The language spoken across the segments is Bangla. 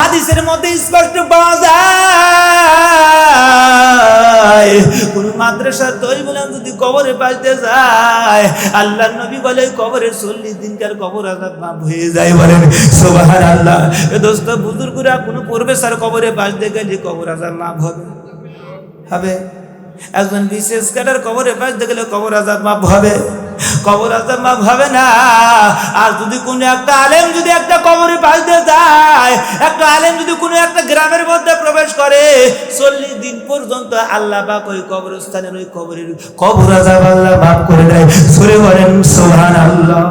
হাদিসের মধ্যে স্পষ্ট পাওয়া যায় কোন মাদ্রাসা তৈরি বলেন যদি কবরে পাইতে যায় আল্লাহর নবী বলে কবরে 40 দিনকার কবর আযাব মাফ হয়ে যায়। বলেন সুবহানাল্লাহ। এ দোস্ত বুজুর্গরা কোন প্রফেসর কবরে পাইতে গেলে কবর আযাব মাফ হবে। একজন বিশেষ ক্যাডার কবরে পাইতে গেলে কবর আযাব মাফ হবে? কবর আযাব মাফ হবে না। আর যদি কোনো একটা আলেম যদি একটা কবরে পাইতে যায়, একটা আলেম যদি কোনো একটা গ্রামের মধ্যে প্রবেশ করে 40 দিন পর্যন্ত আল্লাহ পাক ওই কবরস্থানের ওই কবরের কবর আযাব আল্লাহ মাফ করে দেয়। সূরা বলেন সুবহানাল্লাহ।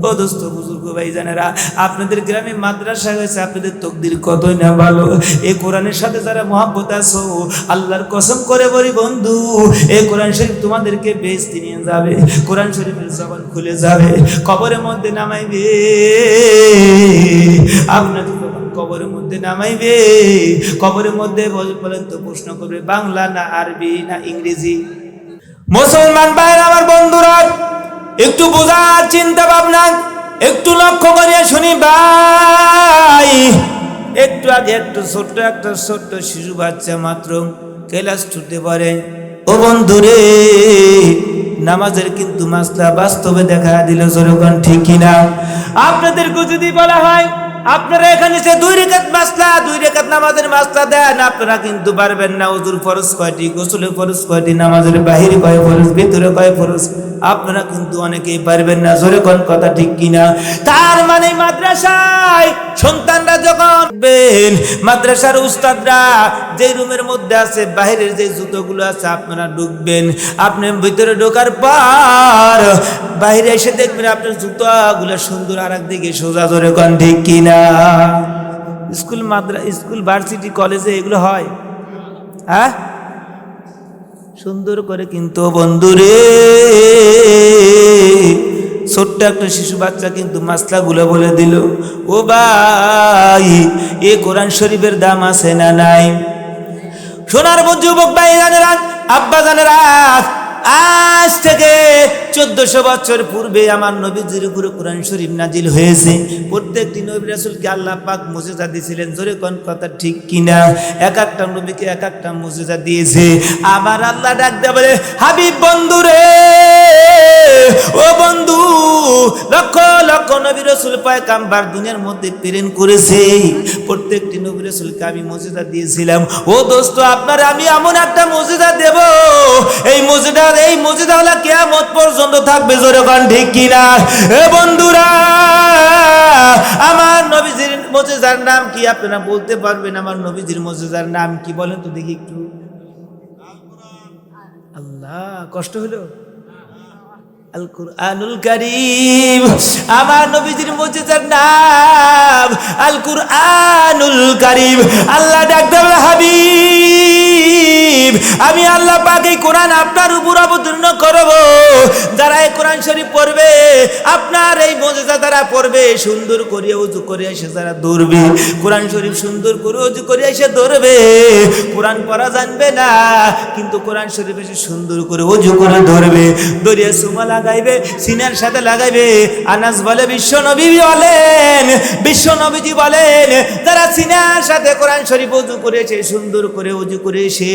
ও দোস্ত বুজুর্গ ভাইজানেরা, আপনাদের গ্রামে মাদ্রাসা হয়েছে, আপনাদের তকদির কতই না ভালো। এই কোরআনের সাথে যারা মহব্বত আছো আল্লাহর কসম করে বলি বন্ধু, এই কোরআন শরীফ তোমাদেরকে বেহেশতে নিয়ে যাবে। কোরআন শরীফের জবান খুলে যাবে, কবরের মধ্যে নামাইবে। আপনাদের যখন কবরের মধ্যে নামাইবে, কবরের মধ্যে বলেন তো প্রশ্ন করবে বাংলা না আরবি না ইংরেজি? মুসলমান ভাইরা আমার বন্ধুরা, একটু বোঝার চিন্তা ভাবনা একটু লক্ষ্য করে শুনি ভাই। একটু আগে একটু ছোট্ট শিশু বাচ্চা মাত্র ক্লাস 2 পড়ে। ও বন্ধুরে, নামাজের কিন্তু মাসলা বাস্তবে দেখা দিল জোরগান, ঠিক কিনা? আপনাদেরকে যদি বলা হয় আপনারা এখানে সে 2 রাকাত মাসলা 2 রাকাত নামাজের মাসলা দেন, আপনারা কিন্তু পারবেন না। ওযুর ফরজ কয়টি, গোসলের ফরজ কয়টি, নামাজের বাহিরে কয় ফরজ, ভিতরে কয় ফরজ, আপনারা কিন্তু অনেকেই পারবেন না। জোরে কোন কথা ঠিক কিনা? তার মানে মাদ্রাসায় সন্তানরা যখন মাদ্রাসার উস্তাদরা যে রুমের মধ্যে আছে বাহিরের যে জুতোগুলো আছে আপনারা ঢুকবেন। আপনি ভিতরে ঢোকার পর বাইরে এসে দেখবেন আপনার জুতোগুলো সুন্দর আর একদিকে সোজা। জোরে কোন ঠিক কিনা? স্কুল ভার্সিটি কলেজে এগুলো হয়, হ্যাঁ, সুন্দর করে। কিন্তু বন্ধুরে, ছোট্ট একটা শিশু বাচ্চা কিন্তু মাসলাগুলো বলে দিল। ও ভাই, এ কোরআন শরীফের দাম আছে না নাই? সোনার যুবক ভাই জানেরা, আব্বা জানেরা, আজ থেকে 1400 বছর পূর্বে আমার নবীজির উপরে কোরআন শরীফ নাজিল হয়েছে। প্রত্যেকটি নবী রাসূলকে আল্লাহ পাক মুজিজা দিয়েছিলেন। জোরে কোন কথা ঠিক কিনা? এক একটা নবীকে এক একটা মুজিজা দিয়েছে। আবার আল্লাহ ডাক দিয়ে বলে, হাবিব বন্ধু রে, ও বন্ধু, লক্ষ লক্ষ নবী রাসূল পয়গম্বর দুনিয়ার মধ্যে প্রেরণ করেছে। প্রত্যেকটি নবী রাসূলকে আমি মুজিজা দিয়েছিলাম। ও দোস্ত, আপনার আমি এমন একটা মুজিজা দেব, এই মুজিজা হলো কিয়ামত পর্যন্ত থাকবে। জোরে কোন ঠিক কিনা? এ বন্ধুরা, আমার নবীজির মুজিজার নাম কি আপনারা বলতে পারবেন? আমার নবীজির মুজিজার নাম কি বলেন তো দেখি একটু। আল্লাহ, কষ্ট হলো। আল কুরআনুল কারীম। আমার নবীজির মুজিজার নাম আল কুরআনুল কারীম। আল্লাহ ডাক দেবে, হাবিব, আমি আল্লাহ পাক এই কোরআন আপনার উপর অবতীর্ণ করব। যারা এই কোরআন শরীফ পড়বে, আপনার এই মুজিজা দ্বারা পড়বে, সুন্দর করে ওযু করে এসে যারা ধরবে, কোরআন শরীফ সুন্দর করে ওযু করে এসে ধরবে, কোরআন পড়া জানবে না কিন্তু কোরআন শরীফ এসে সুন্দর করে ওযু করে ধরবে, দরিয়া সুমা লাগাইবে, সিনার সাথে লাগাইবে। আনাস বলে, বিশ্বনবী বলেন, যারা সিনার সাথে কোরআন শরীফ ওযু করেছে, সুন্দর করে ওযু করে এসে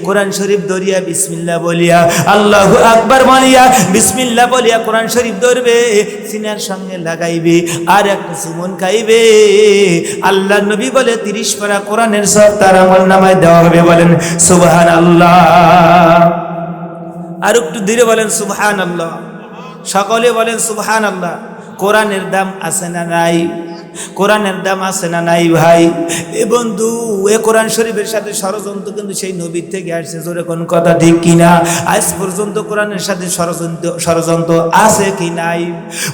কোরআন শরীফ দরিয়া বিসমিল্লাহ বলিয়া, আল্লাহু আকবার বলিয়া, বিসমিল্লাহ বলিয়া কোরআন শরীফ ধরবে, সিনার সঙ্গে লাগাইবে আর একটা চুমন খাইবে। আল্লাহ নবী বলে 30 পারা কোরআনের সব তার আমলনামায় দেওয়া হবে। বলেন সুবহানাল্লাহ। আর একটু ধীরে বলেন সুবহানাল্লাহ। সকলে বলেন সুবহানাল্লাহ। কোরআনের দাম আছে না নাই? কোরআনের দাম আছে না নাই ভাই? এ বন্ধু, এ কোরআন শরীফের সাথে ষড়যন্ত্র কিন্তু সেই নবীর থেকে আসছে। জোরে কোন কথা ঠিক কিনা? আজ পর্যন্ত কোরআনের সাথে ষড়যন্ত্র আছে কি নাই?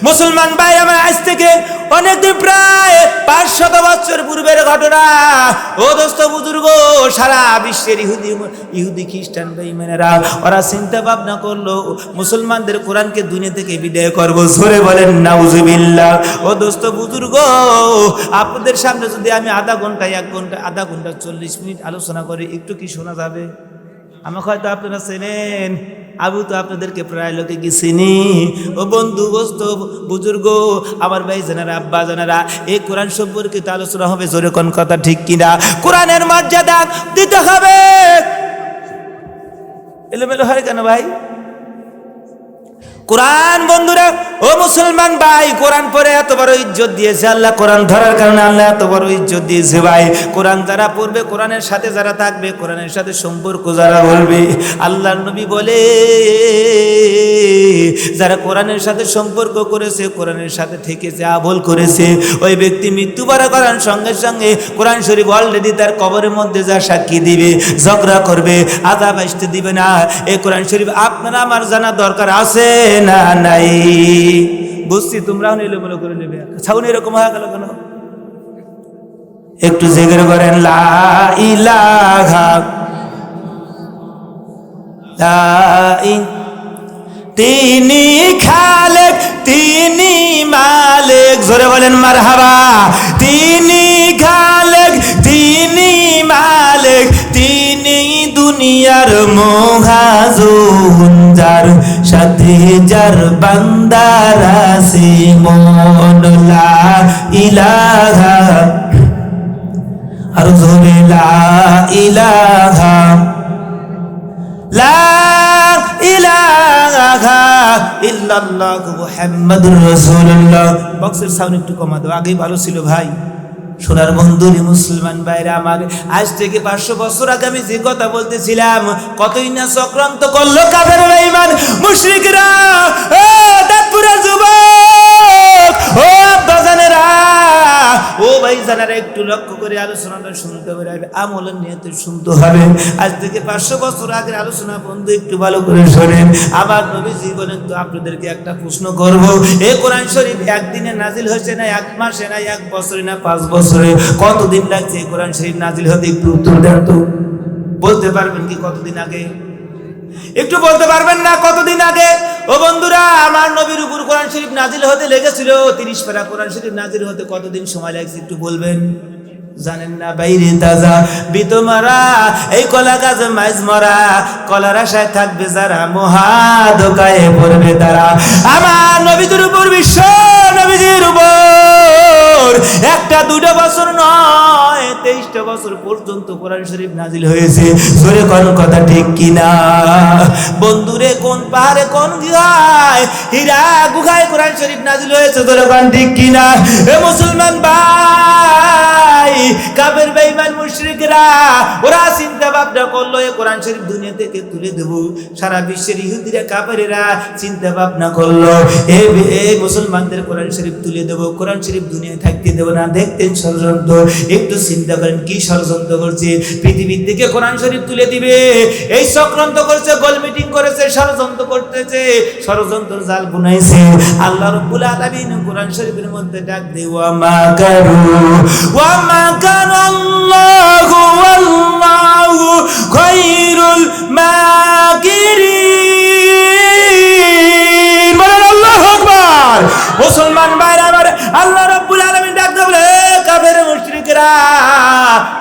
মুসলমান ভাই আমার, আজ থেকে অনেকদিন, প্রায় 500 বছর পূর্বের ঘটনা। ও দোস্ত বুজুর্গ, সারা বিশ্বের ইহুদি খ্রিস্টান বেঈমানেরা ওরা চিন্তা ভাবনা করলো মুসলমানদের কোরআনকে দুনিয়া থেকে বিদায় করবো। জোরে বলেন নাউজুবিল্লাহ। ও দোস্ত বুজুর্গ, আপনাদের সামনে যদি আমি আধা ঘন্টা 40 মিনিট আলোচনা করি, একটু কি শোনা যাবে? আমাকে হয়তো আপনারা চেনেন, আমি তো আপনাদেরকে প্রায় লোকে গেছিনি। ও বন্ধু বস্ত বুজুর্গ, আমার ভাই জানারা, আব্বা জানারা, এই কোরআন সম্পর্কিত আলোচনা হবে। জোরে কোন কথা ঠিক কিনা? কোরআনের মর্যাদা দিতে হবে। এলোমেলো হয় কেন ভাই? কোরআন বন্ধুরা, ও মুসলমান ভাই, কোরআন পড়ে এত বড় ইজ্জত দিয়েছে আল্লাহ। কোরআন ধরার কারণে আল্লাহ এত বড় ইজ্জত দিয়েছে ভাই। কোরআন যারা পড়বে, কোরআনের সাথে যারা থাকবে, কোরআনের সাথে সম্পর্ক যারা বলবে, আল্লাহর নবী বলে যারা কোরআনের সাথে সম্পর্ক করেছে, কোরআনের সাথে থেকেছে, আমল করেছে, ওই ব্যক্তি মৃত্যুবরণ করার সঙ্গে সঙ্গে কোরআন শরীফ অলরেডি তার কবরের মধ্যে যা সাক্ষী দিবে, ঝগড়া করবে, আযাব আসতে দিবে না। এই কোরআন শরীফ আপনার আমার জানা দরকার আছে না নাই? বুঝছি, তোমরাও এলোমেলো করে নেবে। ছাউনি এরকম হয়ে গেল কেন? একটু জিকির করেন, লা ইলাহা তিনি খালেক, তিনি মালিক, জোরে বলেন মারহাবা। তিনি খালেক, তিনি মালিক, তিনি দুনিয়ার মহাজন, যার সাথে যার বান্দার আছে মন। লা ইলাহা, আর জোরে লা ইলাহা, লা ইলাহা ইল্লাল্লাহু মুহাম্মাদুর রাসূলুল্লাহ। বক্সের সাউন্ড একটু কমা দাও, আগেই ভালো ছিল ভাই। সোনার বন্ধুরি মুসলমান ভাইরা আমার, আজ থেকে 500 বছর আগে আমি যে কথা বলতেছিলাম, কতই না চক্রান্ত করলো কাফের বেঈমান মুশরিকরা। ও দাঁতপুরের যুবক, ও আব্বাজানেরা, ও ভাই জানারা, একটু লক্ষ্য করে আলোচনাটা শুনতে হবে, আমলের নিয়তে শুনতে হবে। আজ থেকে 500 বছর আগের আলোচনা বন্ধু, একটু ভালো করে শোনেন। আমার নবীজি বলেন, তো আপনাদেরকে একটা প্রশ্ন করব, এই কোরআন শরীফ একদিনে নাজিল হয়েছে না, 1 মাসে না, 1 বছরে না, 5 বছরে? কতদিন লাগছে এই কোরআন শরীফ নাজিল হতে? একটু উত্তর দেন তো। বলতে পারবেন কি কতদিন আগে? একটু বলতে পারবেন না কতদিন আগে? ও বন্ধুরা, আমার নবীর উপর কোরআন শরীফ নাজিল হতে লেগেছিল 30 পারা। কোরআন শরীফ নাজিল হতে কতদিন সময় লাগছে একটু বলবেন? জানেন না? বাইরে তাজা বিত মারা, এই কলা গাছ মাইজ মরা, কলার আশায় থাকবে যারা, মহা ধোকায় পড়বে তারা। আমার নবীদের উপর, বিশ্ব নবীজির উপর 1-2 বছর নয়, 23টা বছর পর্যন্ত কোরআন শরীফ নাজিল হয়েছে। জোরে কোন কথা ঠিক কিনা? বন্ধুরে, কোন পাহাড়ে, কোন গুহায়, হীরা গুহায় কোরআন শরীফ নাজিল হয়েছে। জোরে কোন ঠিক কিনা? এ মুসলমান ভাই, কাফের বেঈমান মুশরিকরা ওরা চিন্তা ভাবনা করলো এই কোরআন শরীফ দুনিয়া থেকে তুলে দেব। সারা বিশ্বের ইহুদিরা, কাফেরেরা চিন্তা ভাবনা করলো এই মুসলমানদের কোরআন শরীফ তুলে দেব, কোরআন শরীফ দুনিয়ায় থাকতে দেব না। দেখতেন ষড়যন্ত্র। একটু চিন্তা করেন কি ষড়যন্ত্র করছে। পৃথিবীর থেকে কোরআন শরীফ তুলে দিবে, এই চক্রান্ত করছে, গোল মিটিং করেছে, ষড়যন্ত্র করতেছে, ষড়যন্ত্র জাল বুনাইছে। আল্লাহ রাব্বুল আলামিন কোরআন শরীফের মধ্যে ডাক দেয়, ওয়া মা কারু ওয়া মা কানাল্লাহু ওয়াল্লাহু খায়রুল মাকিরিন। বলেন আল্লাহু আকবার। মুসলমান ভাইরা আমার, আল্লাহ রাব্বুল আলামিন ডাক দেয়, বলে কাফের মুশরিকরা,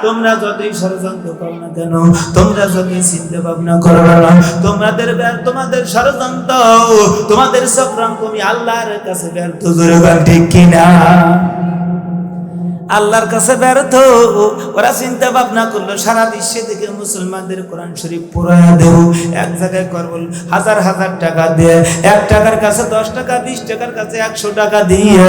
তোমরা যতই ষড়যন্ত্র করো না কেন, তোমরা যতই চিন্তা ভাবনা করো না, তোমাদের ষড়যন্ত্র, তোমাদের চক্রান্ত, তুমি আল্লাহর কাছে ব্যর্থ। জোরে বল ঠিক কিনা? আল্লাহর কাছে ব্যর্থ। ওরা চিন্তা ভাবনা করলো সারা বিশ্বে থেকে মুসলমানদের কোরআন শরীফ পড়ায়া দেব। এক জায়গায় করবো হাজার হাজার টাকা দিয়ে, 1 টাকার কাছে 10 টাকা, 20 টাকার কাছে 100 টাকা দিয়ে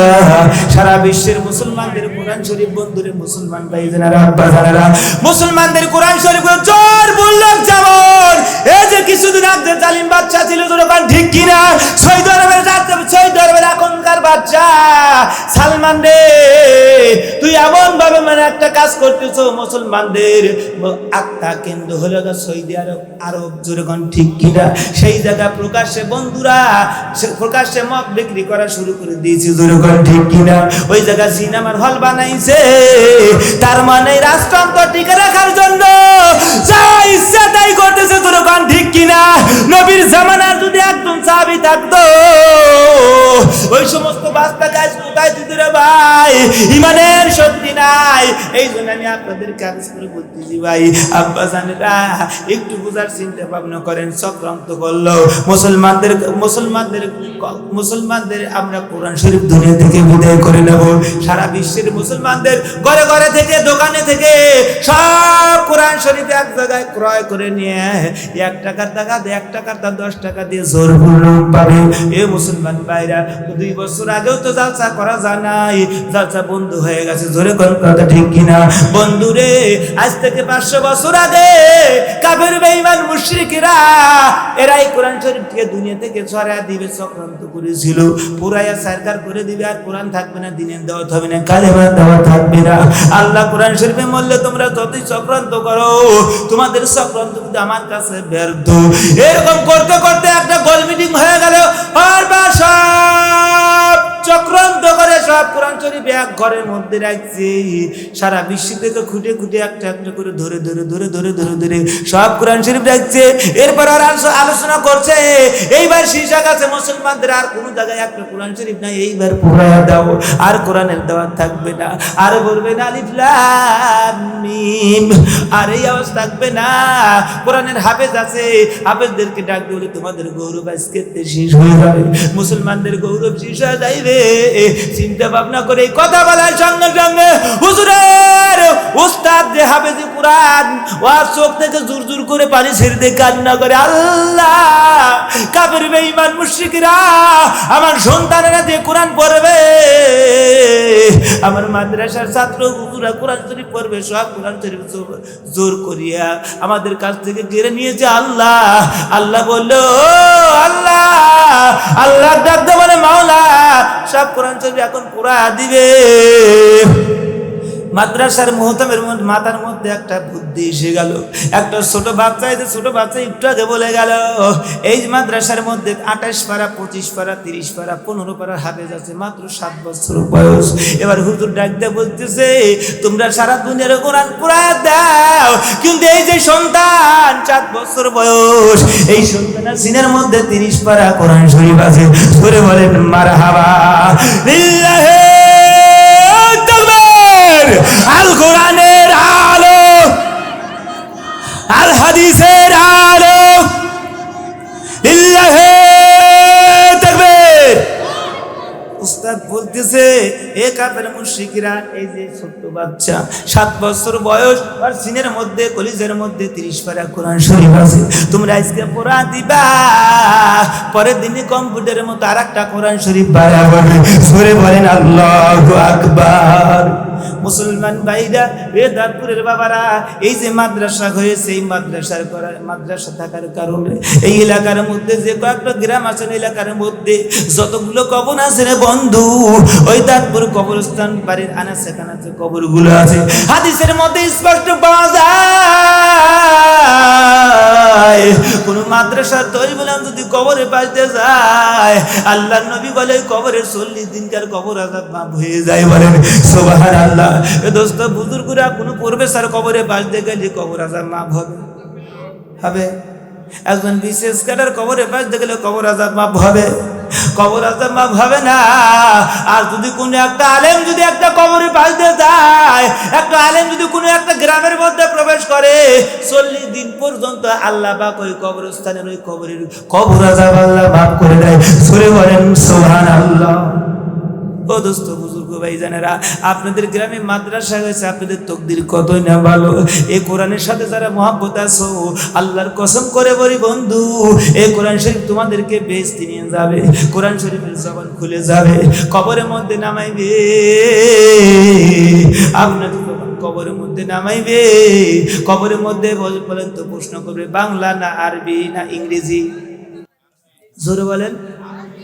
সারা বিশ্বের মুসলমানদের কোরআন শরীফ, বন্ধুরে মুসলমান ভাই জানারা, আব্বা জানারা, মুসলমানদের কোরআন শরীফ জোর বললাম। যেমন এই যে কিছুদিন আগে জালিম বাদশা ছিল, যখন ঠিক কিনা, সৌদি আরবের এখনকার বাদশা সালমান রে, তুই এমন ভাবে মানে একটা কাজ করতেছ, মুসলমানদের আত্মা কেন্দ্র হলো সৌদি আরব। জোরগণ ঠিক কিনা? সেই জায়গা প্রকাশ্যে বন্ধুরা, প্রকাশ্যে মদ বিক্রি করা শুরু করে দিয়েছে। জোরগণ ঠিক কিনা? ওই জায়গা সিনেমার হল বানাইছে। তার মানে রাষ্ট্রতন্ত্র টিকে রাখার জন্য যা ইচ্ছা তাই করতেছে। জোরগণ ঠিক কিনা? নবীর জামানার যদি একদম সাহাবী থাকতো, ওই সমস্ত বাস্তা কাজ কোথায় দিতে রে ভাই? ভাই, ইমানের শক্তি নাই। এই জন্য আমি আপনাদের কাজ করে বলতেছি ভাই, আব্বা জানেরা একটু বুঝার চিন্তা ভাবনা করেন। চক্রান্ত করলো মুসলমানদের আমরা কোরআন শরীফ দুনিয়া থেকে বিদায় করে নেব। সারা বিশ্বের মুসলমানদের ঘরে ঘরে থেকে, দোকানে থেকে সব কোরআন শরীফ এক জায়গায় ক্রয় করে নিয়ে 1 টাকার টাকা 1 টাকার 10 টাকা দিয়ে জোর পাবে। এ মুসলমান ভাইরা, 2 বছর আগেও তো জালসা করা যায় নাই, জালসা বন্ধ হয়ে গেছে। জোরে কোন কথা ঠিক কিনা বন্ধুরে? আজ থেকে 500 বছর আগে কাফের বেঈমান মুশরিকরা এরাই কোরআন শরীফকে দুনিয়া থেকে ছড়ায় দিবে চক্রান্ত করেছিল। পুরায়া সরকার করে দিবে, আর কোরআন থাকবে না, দিনের দাওয়াত হবে না, কালেমার দাওয়াত থাকবে না। আল্লাহ কোরআন শরীফে বললে তোমরা যতই চক্রান্ত করো, তোমাদের চক্রান্ত কিন্তু আমার কাছে ব্যর্থ। এরকম করতে করতে একটা গোল মিটিং হয়ে গেল। আর সব চক্রান্ত করে সব কোরআন শরীফ এক ঘরের মধ্যে রাখছে। সারা বিশ্ব থেকে খুঁটে খুঁটে একটা একটা করে ধরে ধরে ধরে ধরে ধরে ধরে সব কোরআন শরীফ রাখছে। এরপর আর আলোচনা করছে, এইবার শীর্ষা কাছে মুসলমানদের আর কোনো জায়গায় একটা কোরআন শরীফ নাই, এইবার পুরায়া দাও, আর কোরআনের দাওয়াত থাকবে না, আর বলবে না আলিফ লাম মিম, আর এই আওয়াজ থাকবে না। কোরআনের হাফেজ আছে, হাফেজদেরকে ডাক দিলে তোমাদের গৌরব আজকে শেষ হয়ে যাবে, মুসলমানদের গৌরব শেষ হয়ে যাইবে। চিন্তা ভাবনা করে কথা বলার সঙ্গে সঙ্গে হুজুরের উস্তাদ যে হাফেজে কোরআন, ওর চোখ থেকে জোর জোর করে পানি ছেড়ে দিয়ে কান্না করে, আল্লাহ কাফের বেঈমান মুশরিকরা আমার সন্তানেরা যে কোরআন পড়বে, আমার মাদ্রাসার ছাত্র হুজুরা কোরআন শরীফ পড়বে, সব কোরআন শরীফ জোর করিয়া আমাদের কাছ থেকে কেড়ে নিয়েছে। আল্লাহ আল্লাহ বললো, আল্লাহ আল্লাহ ডাকতে বলে, মাওলা সব কোরআন শরীফ এখন পুরা দিবে। মাদ্রাসার মুহতামের মাথার মধ্যে একটা বুদ্ধি এসে গেল। একটা ছোট বাচ্চা একটু আগে বলে গেল, এই মাদ্রাসার মধ্যে 28 পারা 25 পারা 30 পারা 15 পারা হাফেজ আছে, মাত্র 7 বছর বয়স। এবার হুজুর ডাকতে বলতেছে, তোমরা সারা দুনিয়ার কোরআন পুরায়া দাও, কিন্তু এই যে সন্তান 7 বছর বয়স, এই সন্তানের সিনের মধ্যে 30 পারা কোরআন শরীফ আছে। ধরে বলেন মারহাবা লিল্লাহি আল কোরআনের আলো, আল হাদিসের আলো, লিল্লাহি তাকবীর। উস্তাদ বলতেছে, এ কাফের মুশরিকরা, এই যে ছোট্ট বাচ্চা 7 বছর বয়স, আর সিনের মধ্যে কলিজের মধ্যে 30 পারা কোরআন শরীফ আছে, তোমরা আজকে পড়া দিবা, পরের দিনে কম্পিউটারের মতো আরেকটা কোরআন শরীফ বাড়াবে। সরে বলেন আল্লাহু আকবার। মুসলমান ভাইরা, বেদাতপুরের বাবারা, এই যে মাদ্রাসা হয়েছে, এই মাদ্রাসা থাকার কারণে এই এলাকার মধ্যে যে কয়েকটা গ্রাম আছে, এলাকার মধ্যে যতগুলো কবর আছে রে বন্ধু, ওই দাঁতপুর কবরস্থান বাড়ির আনাচে কানাচে কবরগুলো আছে। হাদিসের মধ্যে স্পষ্ট পাওয়া যায়, কোন মাদ্রাসা তৈরি বলে যদি কবরে পাইতে যায়, আল্লাহর নবী বলে কবরের 40 দিনকার কবর আযাব মাফ হয়ে যায়। বলেন সুবহানাল্লাহ। এ দোস্ত বুজুর্গরা কোন প্রফেসর কবরে বাজতে গেলে কবর আযাব মাফ হবে। একজন বিশেষ ক্যাডার কবরে বাজতে গেলে কবর আযাব মাফ হবে, কবর আযাব মাফ হবে না। আর যদি কোনো একটা আলেম যদি একটা কবরে বাজতে যায়, একটা আলেম যদি কোনো একটা গ্রামের মধ্যে প্রবেশ করে, 40 দিন পর্যন্ত আল্লাহ পাক ওই কবরস্থানের ওই কবর আযাব আল্লাহ মাফ করে দেয়। সূরা বলেন সুবহানাল্লাহ। ও দোস্ত বুজুর্গ ভাইজানেরা, আপনাদের গ্রামে মাদ্রাসা হয়েছে, আপনাদের তকদির কতই না ভালো। এই কোরআনের সাথে যারা মহব্বত আছো, আল্লাহর কসম করে বলি বন্ধু, এই কোরআন শরীফ তোমাদেরকে বেহেশতে নিয়ে যাবে। কোরআন শরীফের জবান খুলে যাবে, কবরের মধ্যে নামাইবে। আপনাকে যখন কবরের মধ্যে নামাইবে, কবরের মধ্যে বলেন তো প্রশ্ন করবে, বাংলা না আরবি না ইংরেজি? জোরে বলেন।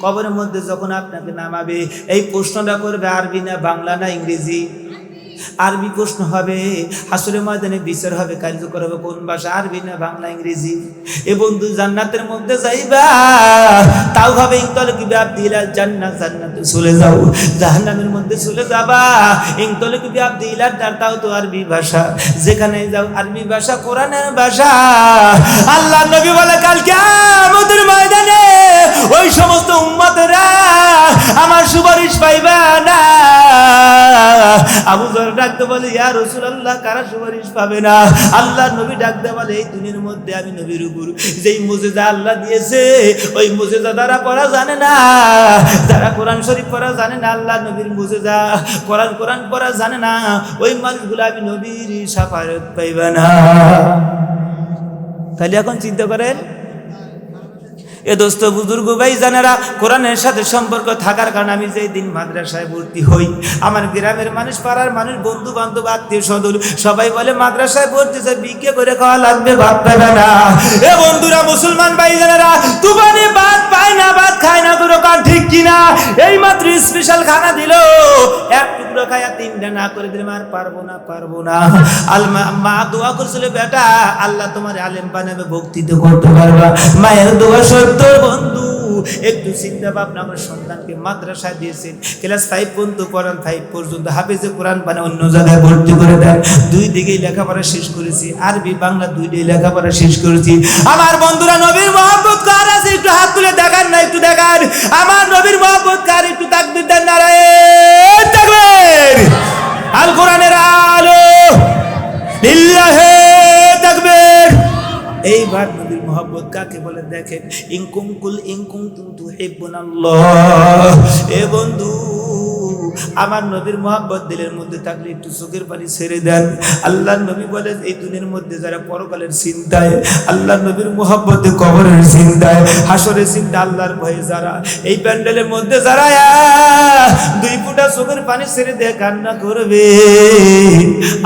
কবরের মধ্যে যখন আপনাকে নামাবে, এই প্রশ্নটা করবে আরবি না বাংলা না ইংরেজি? আরবি প্রশ্ন হবে, হাসরের ময়দানে বিচার হবে, কার্যকর হবে কোন ভাষা, আরবি না বাংলা ইংরেজি। এ বন্ধু জান্নাতের মধ্যে যাইবা, তাও হবে ইনতলকি বিআবদিলাল জান্নাত, জান্নাতে চলে যাও। জাহান্নামের মধ্যে চলে যাবা, ইনতলকি বিআবদিলাল নার, তাও তো আরবি ভাষা। যেখানে যাও আরবি ভাষা, কোরআনের ভাষা। আল্লাহ নবী বলে কাল কিয়ামতের ময়দানে ওই সমস্ত উম্মতেরা আমার সুপারিশ পাইবা না। আবু যর ডাকতে বলে ইয়া রাসূলুল্লাহ, কারা সুপারিশ পাবে না? আল্লাহ নবী ডাকতে বলে এই দুনিয়ার মধ্যে আমি নবীর উপর যেই মুজিজা আল্লাহ দিয়েছে, ওই মুজিজা দ্বারা পড়া জানে না, যারা কোরআন শরীফ পড়া জানে না, আল্লাহ নবীর মুজিজা কোরআন পড়া জানে না, ওই মানুষগুলো আমি নবীর শাফায়াত পাইবে না। তাহলে এখন চিন্তা করেন, এ দোস্ত বুজুর্গ ভাই জানেরা, কোরআনের সাথে সম্পর্ক থাকার কারণে আমি যেই দিন মাদ্রাসায় ভর্তি হই, আমার গ্রামের মানুষ, পাড়ার মানুষ, বন্ধু বান্ধব, আত্মীয় স্বজন সবাই বলে মাদ্রাসায় ভর্তি যে বিকে করে খাওয়া লাগবে, ভাত পাবে না। এ বন্ধুরা মুসলমান ভাই জানেরা, তুফানে ভাত পায় না, ভাত খায় না, তোর কার ঠিক কিনা? এই মাত্র স্পেশাল খানা দিল, এক টুকরো খায়া তিনটা না করে দিলে আর পারবো না। মা দোয়া করছিল, বেটা আল্লাহ তোমার আলেম বানাবে, ভক্তিতে করতে পারবা। মায়ের দোয়া তোর বন্ধু একটু চিন্তা ভাবনা, আমার সন্তানকে মাদ্রাসায় দিয়েছেন, ক্লাস 5 পর্যন্ত পড়ান, 5 পর্যন্ত হাফেজে কোরআন বানিয়ে অন্য জায়গায় ভর্তি করে দেন। 2 দিকেই লেখাপড়া শেষ করেছি, আরবি বাংলা 2টাই লেখাপড়া শেষ করেছি। আমার বন্ধুরা, নবীর মহব্বত কার আছে একটু হাত তুলে দেখান না, একটু দেখান আমার নবীর মহব্বত কার, একটু তাকবীর দেন, নারায়ে তাকবীর। আল কোরআনের আলো, লিল্লাহে তাকবীর। এইবার নবীর মহব্বত কাকে বলে দেখেন, ইনকুম তুহিব্বুনাল্লাহ। এ বন্ধু, আমার নবীর মহব্বত দিলের মধ্যে থাকলে একটু চোখের পানি ছেড়ে দেন। আল্লাহ নবী বলে এই দুনিয়ার মধ্যে যারা পরকালের চিন্তায়, আল্লাহ নবীর মহব্বতে কবরের চিন্তায়, হাসরের চিন্তা, আল্লাহর ভয়ে যারা এই প্যান্ডেলের মধ্যে যারা 2 ফোঁটা চোখের পানি ছেড়ে দিয়ে কান্না করবে,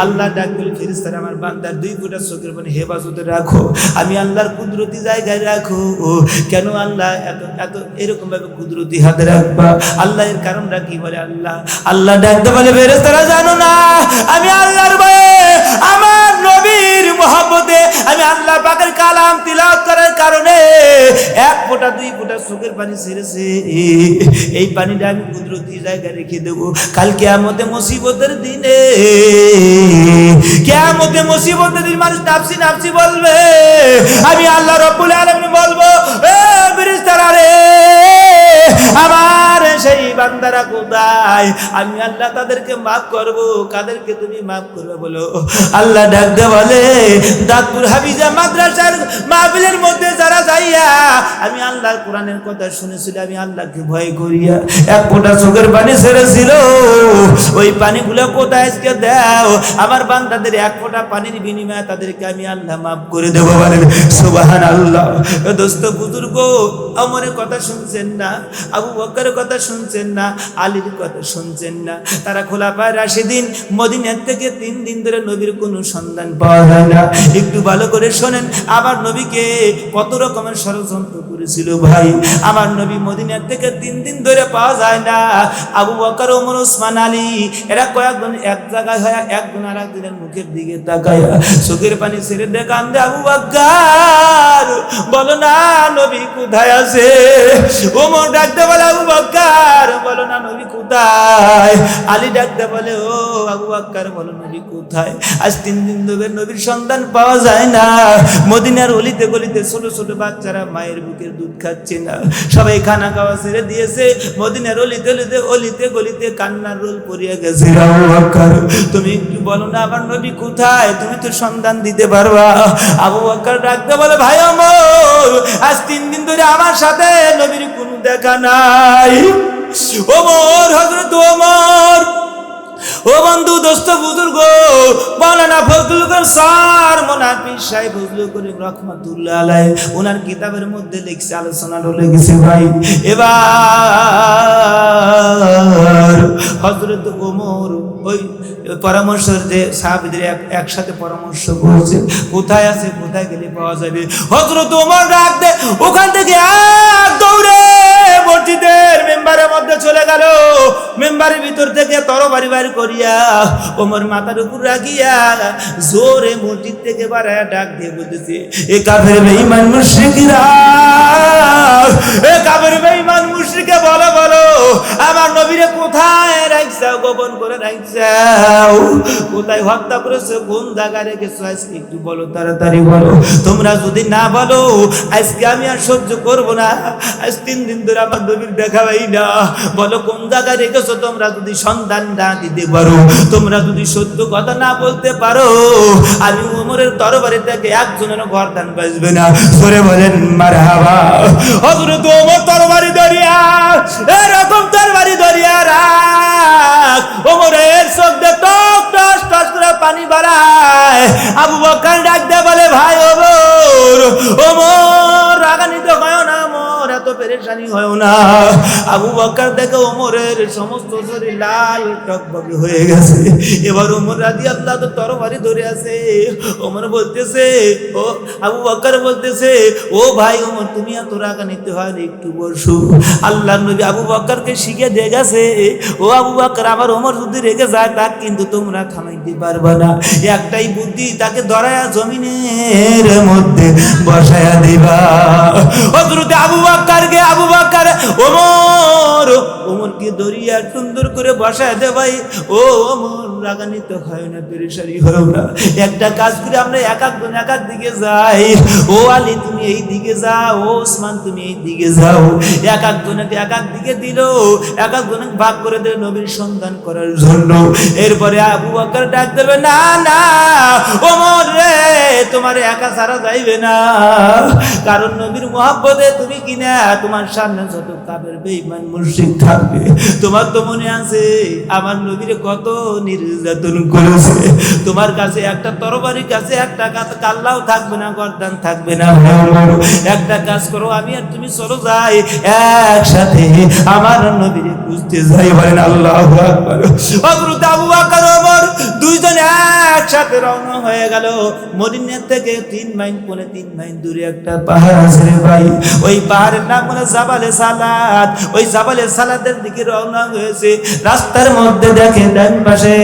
আল্লাহ ডাক দিল, ফেরেশতারা আমার বান্দার 2 ফোঁটা চোখের পানি হেফাজতে রাখো, আমি আল্লাহর কুদরতি জায়গায় রাখো। কেন আল্লাহ এত এরকম ভাবে কুদরতি হাতে রাখবা? আল্লাহ এর কারণটা কি? বলে আল্লাহ ডাকতে বলে, ফেরেশতারা জানো না আমি আল্লাহর ভয়ে, আমার নবীর মহব্বতে আমি আল্লাহ পাকের কালাম তিলাওয়াত করার কারণে 1 ফোঁটা 2 ফোঁটা চোখের পানি ছেড়েছে, এই পানিটা আমি কুদরতি জায়গায় রেখে দেবো। কাল কিয়ামতে মুসিবতের দিনে, কিয়ামতে মুসিবতের দিন মানুষ নাফসি নাফসি বলবে, আমি আল্লাহ রাব্বুল আলামিন বলবো, এ ফেরেশতারা রে, আমার সেই বান্দারা কোথায়? আমি আল্লাহ তাদেরকে মাফ করব। কাদেরকে তুমি মাফ করবে বলো? আল্লাহ ডাকতে বলে, দাঁতপুর হাফিজা মাদ্রাসার মাহফিলের মধ্যে যারা যাইয়া আমি আল্লাহর কোরআনের কথা শুনেছিল, আমি আল্লাহকে ভয় করিয়া 1 ফোঁটা চোখের পানি ছেড়েছিল, ওই পানিগুলো কোথায় আজকে দাও? আমার বান্দাদের 1 ফোঁটা পানির বিনিময়ে তাদেরকে আমি আল্লাহ মাফ করে দেবো। বলেন সুবহানাল্লাহ। দোস্ত বুজুর্গ, ওমরের কথা শুনছেন না, আবু বকরের কথা শুনছেন না, আলীর কথা শুনছেন না? তারা খোলাফায়ে রাশিদিন, মদিনা থেকে 3 দিন ধরে নবীর কোনো সন্ধান পাওয়া যায় না। একটু ভালো করে শোনেন, আমার নবীকে কত রকমের ষড়যন্ত্র করেছিল ভাই। আমার নবী মদিনা থেকে 3 দিন ধরে পাওয়া যায় না। আবু বকর, ওমর, ওসমান, আলী এরা কয়েকজন এক জায়গায় হয়, একজন আর একজনের মুখের দিকে তাকায় চোখের পানি ছেড়ে দিয়ে কান্দে। আবু বকর বলো না নবী কোথায় আছে? ওমর ডাকতে বলে, আবু বকর বলো না নবী কোথায়? আলী ডাকতে বলে, ও আবু বকর বলো নবী কোথায়? আজ 3 দিন ধরে নবীর সন্ধান পাওয়া যায় না। মদিনার অলিতে গলিতে ছোট ছোট বাচ্চারা মায়ের বুকের দুধ খাচ্ছে না, সবাই খানা খাওয়া ছেড়ে দিয়েছে। মদিনার অলিতে গলিতে কান্নার রোল পড়িয়া গেছে। আবু বকর তুমি একটু বলো না আমার নবী কোথায়? তুমি তো সন্ধান দিতে পারবা। আবু বকর ডাকতে বলে, ভাই ওমর আজ 3 দিন ধরে আমার সাথে নবীর কোনো দেখা নাই। ওমর, হযরত ওমর, ও বন্ধু, দোস্ত, বুজুর্গ, মাওলানা ফজলুল করিম স্যার, মুনাফিক সাহেব ফজলুল করিম রাহমাতুল্লাহ আলাইহি ওনার কিতাবের মধ্যে লিখছে, আলোচনা লিখেছে ভাই। এবার হযরত ওমর ওই পরামর্শ যে সাহাবীদের একসাথে পরামর্শ করছে, কোথায় আছে, কোথায় গেলে পাওয়া যাবে। হযরত ওমর ডাক দে, ওখান থেকে এক দৌড়ে মসজিদের মেম্বারের মধ্যে চলে গেল। মেম্বারের ভিতর থেকে তরবারি বাড়ি করিয়া ওমর মাথার উপর রাখিয়া জোরে মসজিদ থেকে বাড়ায়া ডাক দিয়ে বলতেছে, এ কাফের বেঈমান মুশরিকরা, এ কাফের বেঈমান মুশরিকে বলো বলো, আমার নবীরে কোথায় রাখছাও, গোপন করে রাখছাও, কোথায় হত্যা করেছো, কোন জায়গায় রেখেছো, আজকে একটু বলো, তাড়াতাড়ি বলো। তোমরা যদি না বলো আজকে আমি আর সহ্য করব না। আজ 3 দিন ধরে আমার নবীর দেখা পাই না। বলো কোন জায়গায় রেখেছো। তোমরা যদি সন্ধান না দিতে পারো, তোমরা যদি সত্য কথা না বলতে পারো, আমি ওমরের তরবারি থেকে একজনের গর্দান বাজবে না। সরে বলেন মারহাবা। হযরত ওমর তরবারি ধরিয়া, এরকম তরবারি ধরিয়া রাখ, ওমরের চোখ দিয়ে টক টস টস করে পানি বাড়ায়। আবু বকর ডাক দিয়ে বলে, ভাই ওমর, ওমর রাগান্বিত হয় না, ওমর এত পেরেশানি হয় না। আবু বকর দেখে ওমরের সমস্ত শরীর লাল টকবকে হয়ে গেছে। এবার ওমর রাদিয়াল্লাহু তাআলা তরবারি ধরে আছে। ওমর বলতেছে, ও আবু বকর বলতেছে, ও ভাই ওমর তুমি এত রাগান্বিত হয় না, একটু বসো। আল্লাহর নবী আবু বকরকে শিখে দিয়ে গেছে, ও আবু বকর আমার ওমর যদি রেগে যায় তা কিন্তু তোমরা থামাইতে পারবে না। একটাই বুদ্ধি, তাকে ধরায়া জমিনের মধ্যে বসায়া দিবা। হযরত আবু বকরকে আবু বকর ওমরকে ধরিয়া সুন্দর করে বসায় দে। ভাই ও ওমর রাগান্বিত হয় না, পেরেশানি হয় না। একটা কাজ করে আমরা এক একজন এক এক দিকে যাই। ও আলী তুমি এই দিকে যাও, ও ওসমান তুমি এই দিকে যাও। এক একজনকে এক এক দিকে দিল, এক একজনকে ভাগ করে দিল নবীর সন্ধান করার জন্য। এরপরে আবু বকর ডাক দেবে, না না ওমর রে, তোমার একা ছাড়া যাইবে না, কারণ নবীর মহব্বতে তুমি কিনা তোমার সামনে যত কাফের বেঈমান মুশরিক থাকবে, তোমার তো মনে আছে আমার নবীরে কত নির্যাতন করেছে। তোমার কাছে একটা তরবারি, কাছে একটা কাল্লাও থাকবে না, গর্দান থাকবে না। একটা কাজ করো, আমি আর তুমি চলো যাই, একসাথে আমার নবীরে খুঁজতে যাই। বলেন আল্লাহু আকবার। হযরত আবু বকর ওমর দুইজনে একসাথে রওনা হয়ে গেল। মদিনা থেকে 3 মাইল, পৌনে 3 মাইল দূরে একটা পাহাড় আছে রে ভাই। ওই পাহাড়ের নাম হলো জাবালে সালাত। ওই জাবালে সালাতের দিকে রওনা হয়েছে। রাস্তার মধ্যে দেখে ডান পাশে,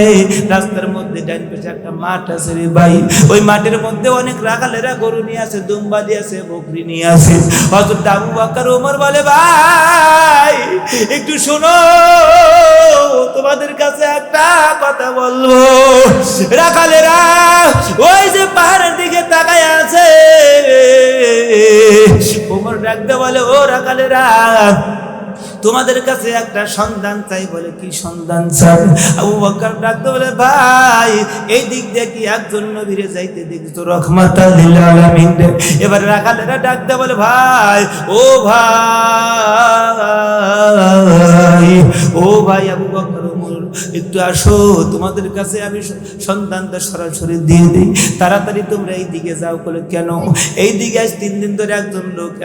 রাস্তার মধ্যে ডান পাশে একটা মাঠ আছে রে ভাই। ওই মাঠের মধ্যে অনেক রাখালেরা গরু নিয়ে আছে, দুম্বা নিয়ে আছে, বকরি নিয়ে আছে। হযরত আবু বকর ওমর বলে, ভাই একটু শোনো, তোমাদের কাছে একটা কথা বলবো। রাখালেরা ওই যে পাহাড়ের দিকে তাকায় আছে। ওমর ডাকতে বলে, ও রাখালেরা, তোমাদের কাছে একটা সন্ধান চাই। বলে কি সন্ধান চাই? আবু বকর ডাকতে বলে, ভাই এই দিক দিয়ে কি একজন নবীরে যাইতে দেখছো, রহমাতাল লিল আলামিন। এবার রাখালেরা ডাকতে বলে, ভাই ও ভাই, ও ভাই আবু বকর ওমর একটু আসো, তোমাদের কাছে আমি সন্ধানটা সরাসরি দিয়ে দিই, তাড়াতাড়ি তোমরা এই দিকে যাও। বলে কেন? এই দিকে আজ 3 দিন ধরে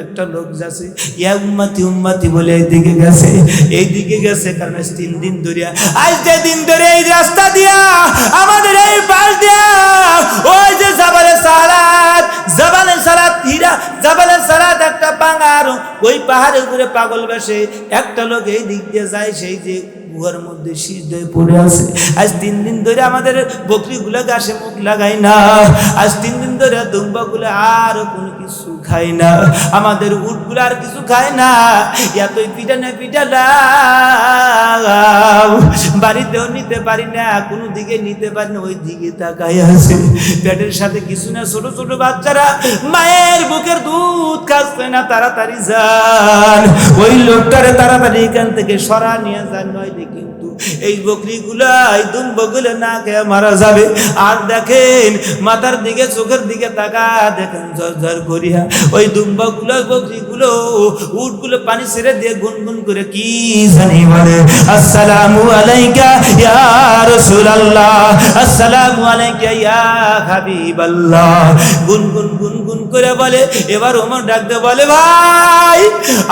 একটা লোক যাচ্ছে, ইয়া উম্মতি উম্মতি বলে এই দিকে গেছে, এই দিকে গেছে, কারণ আজ 3 দিন ধরে, আজ যে দিন ধরে এই রাস্তা দিয়া আমাদের এই পাশ দিয়া ওই যে জাবালে সালাত, জাবালে সালাত হীরা, জাবালে সালাত একটা পাহাড়, ওই পাহাড়ের উপরে পাগল বেশে একটা লোক এই দিক দিয়ে যায়, সেই যে গুহার মধ্যে সিজদায় পড়ে আছে। আজ 3 দিন ধরে আমাদের বকরিগুলো গাছে মুখ লাগায় না, আজ 3 দিন ধরে দুম্বাগুলো আর কোনো কিছু খায় না, আমাদের উটগুলো আর কিছু খায় না। এতই পিটানে পিটালাম, বাড়িতেও নিতে পারি না, কোনো দিকে নিতে পারি না, ওই দিকে তাকায় আছে। পেটের সাথে কিছু না, ছোট ছোট বাচ্চারা মায়ের বুকের দুধ খাচ্ছে না। তাড়াতাড়ি যান, ওই লোকটারে তাড়াতাড়ি এখান থেকে সরা নিয়ে যান, নইলে কিন্তু এই বকরিগুলা, এই দুম্বগুলো না খেয়ে মারা যাবে। আর দেখেন মাথার দিকে, চোখের দিকে তাকা, দেখেন ঝরঝর করিয়া ওই দুম্বগুলো, বকরিগুলো, উটগুলো পানি ছেড়ে দিয়ে গুনগুন করে কি জানি বলে, আসসালামু আলাইকা ইয়া রাসূলুল্লাহ, আসসালামু আলাইকা ইয়া হাবিবাল্লাহ। গুনগুন গুনগুন গুনগুন করে বলে। এবার ওমর ডাকতে বলে, ভাই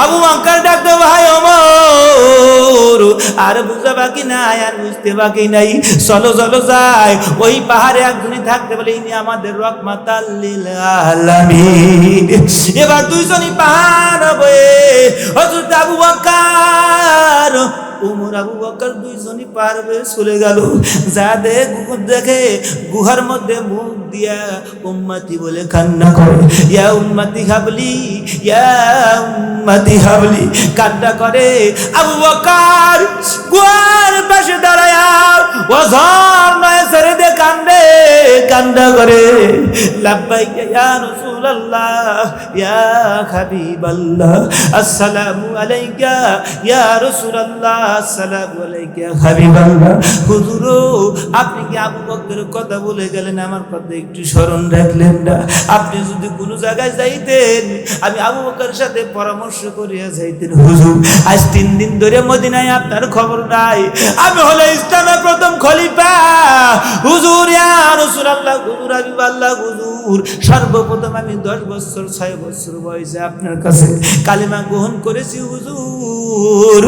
আবু বকর ডাকতে, ভাই ওমর আর বুঝতে বাকি নাই, আর বুঝতে বাকি নাই, চলো চলো যাই। ওই পাহাড়ে একজনই থাকতে বলে, ইনি আমাদের রহমাতাল লিল আলামিন। এবার দুইজনই পাহাড় বয়ে হযরত আবু বকর ওমর আবু বকর দুইজনই পার হয়ে চলে গেল। যা দেখে গুহার মধ্যে মুখ দিয়া উম্মতি বলে কান্না করে, ইয়া উম্মতি হাবলি, ইয়া উম্মতি হাবলি, কান্না করে। আবু বকর গুহার পাশে দাঁড়ায়া ওঝর নয় ছেড়ে দিয়ে কান্দে, কান্না করে, লাব্বাইকা ইয়া রাসূলুল্লাহ, ইয়া হাবিবাল্লাহ, আসসালামু আলাইকা ইয়া রাসূলুল্লাহ, আসসালামু আলাইকা হাবিবাল্লাহ। হুজুর আপনি কি আবু বকরের কথা বলে গেলেন, আমার কথা একটু স্মরণ রাখলেন না? আপনি যদি কোনো জায়গায় যাইতেন, আমি আবু বকরের সাথে পরামর্শ করিয়া যাইতেন। হুজুর আজ 3 দিন ধরে মদিনায় আপনার খবর নাই, আমি হলো ইসলামের প্রথম খলিফা। হুজুর ইয়া রাসূলুল্লাহ, হুজুর হাবিবাল্লাহ, হুজুর সর্বপ্রথম আমি 10 বছর 6 বছর বয়সে আপনার কাছে কালিমা গ্রহণ করেছি। হুজুর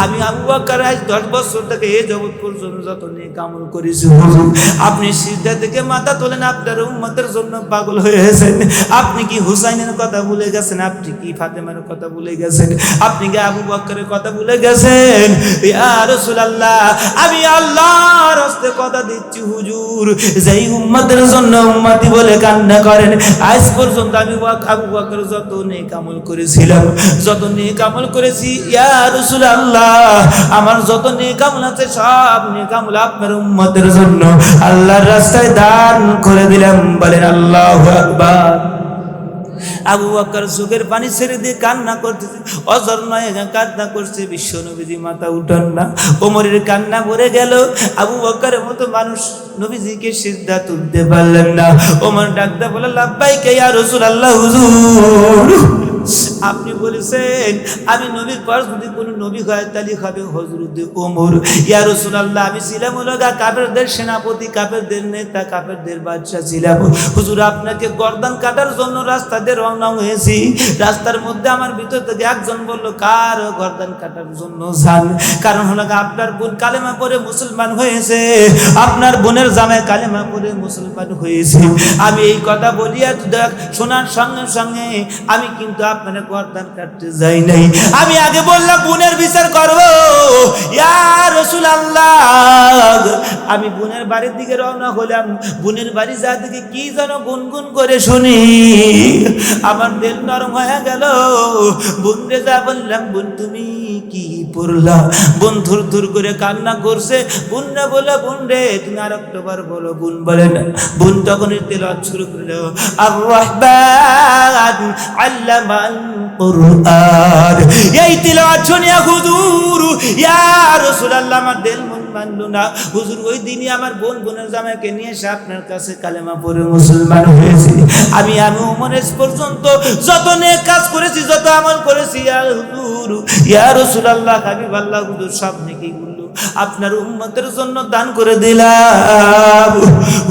আমি আবু বকর আজ 10 বছর থেকে এই জগৎ পর্যন্ত যত নেক আমল করেছি। হুজুর আপনি সিজদা থেকে মাথা তোলেন, আপনার উম্মতের জন্য পাগল হয়ে গেছেন। আপনি কি হুসাইনের কথা ভুলে গেছেন? আপনি কি ফাতেমার কথা ভুলে গেছেন? আপনি কি আবু বকরের কথা ভুলে গেছেন? ইয়া রাসূলুল্লাহ আমি আল্লাহর হস্তে কথা দিচ্ছি, হুজুর যেই উম্মতের জন্য উম্মতি বলে কান্না করেন, আজ পর্যন্ত আমি আবু বকর যত নেক আমল করেছিলাম, যত নেক আমল করেছি, ইয়া রাসূলুল্লাহ আমার যত নেক আমল আছে সব নেক আমল আপনার উম্মতের জন্য আল্লাহর রাস্তায় দান করে দিলাম। বলেন আল্লাহু আকবার। আবু বকর চোখের পানি ছেড়ে দিয়ে কান্না করতেছে, অজর নয় কান্না করছে। বিশ্ব নবীজি মাথা উঠান না, ওমরের কান্না ভরে গেল। আবু বকরের মতো মানুষ নবীজিকে সিজদা তুলতে পারলেন না। ওমর ডাকতে বলে, লাব্বাইকা ইয়া রাসূলুল্লাহ, হুজুর আপনি বলেছেন আমি নবীর পর যদি কোনো নবী হয় তাহলে হবে হযরত ওমর। ইয়া রাসূলুল্লাহ আমি ছিলাম লগা কাফেরদের সেনাপতি, কাফেরদের নেতা, কাফেরদের বাদশা ছিলাম। হুজুর আপনাকে গর্দান কাটার জন্য রাস্তা দিয়ে রওনা হয়েছি। রাস্তার মধ্যে আমার ভিতর থেকে একজন বলল, কার গর্দান কাটার জন্য যান? কারণ হলো আপনার বোন কালেমা পড়ে মুসলমান হয়েছে, আপনার বোনের জামাই কালেমা পড়ে মুসলমান হয়েছে। আমি এই কথা বলিয়া শোনার সঙ্গে সঙ্গে আমি কিন্তু আপনার গর্দান কাটতে যাই নাই, আমি আগে বললাম বোনের বিচার করব। ইয়া রাসূলুল্লাহ আমি বোনের বাড়ির দিকে রওনা হলাম। বোনের বাড়ি যা দিকে কি যেন গুনগুন করে শুনি, আমার দিল নরম হয়ে গেল। বোনরে যা বললাম, বোন তুমি কি পড়লা? বোন থুর থুর করে কান্না করছে। বোন না বলে, বোন রে তুমি আর একবার বলো। বোন বলে না। বোন তখন তেলাওয়াত শুরু করে দাও, আর রহমান আল্লামাল কুরআন। এই তেলাওয়াত শুনিয়া হুজুর ইয়া রাসূলুল্লাহ আমার দিল মন মানলো না। হুজুর ওই দিনই আমার বোনের জামাইকে নিয়ে এসে আপনার কাছে কালেমা পড়ে মুসলমান হয়েছে। আমি ওমর পর্যন্ত যত নেক কাজ করেছি, যত আমল করেছি, ইয়া হুজুর ইয়া রাসূলুল্লাহ হাবিবাল্লাহ, হুজুর সব নেকি আপনার উম্মতের জন্য দান করে দিলাম।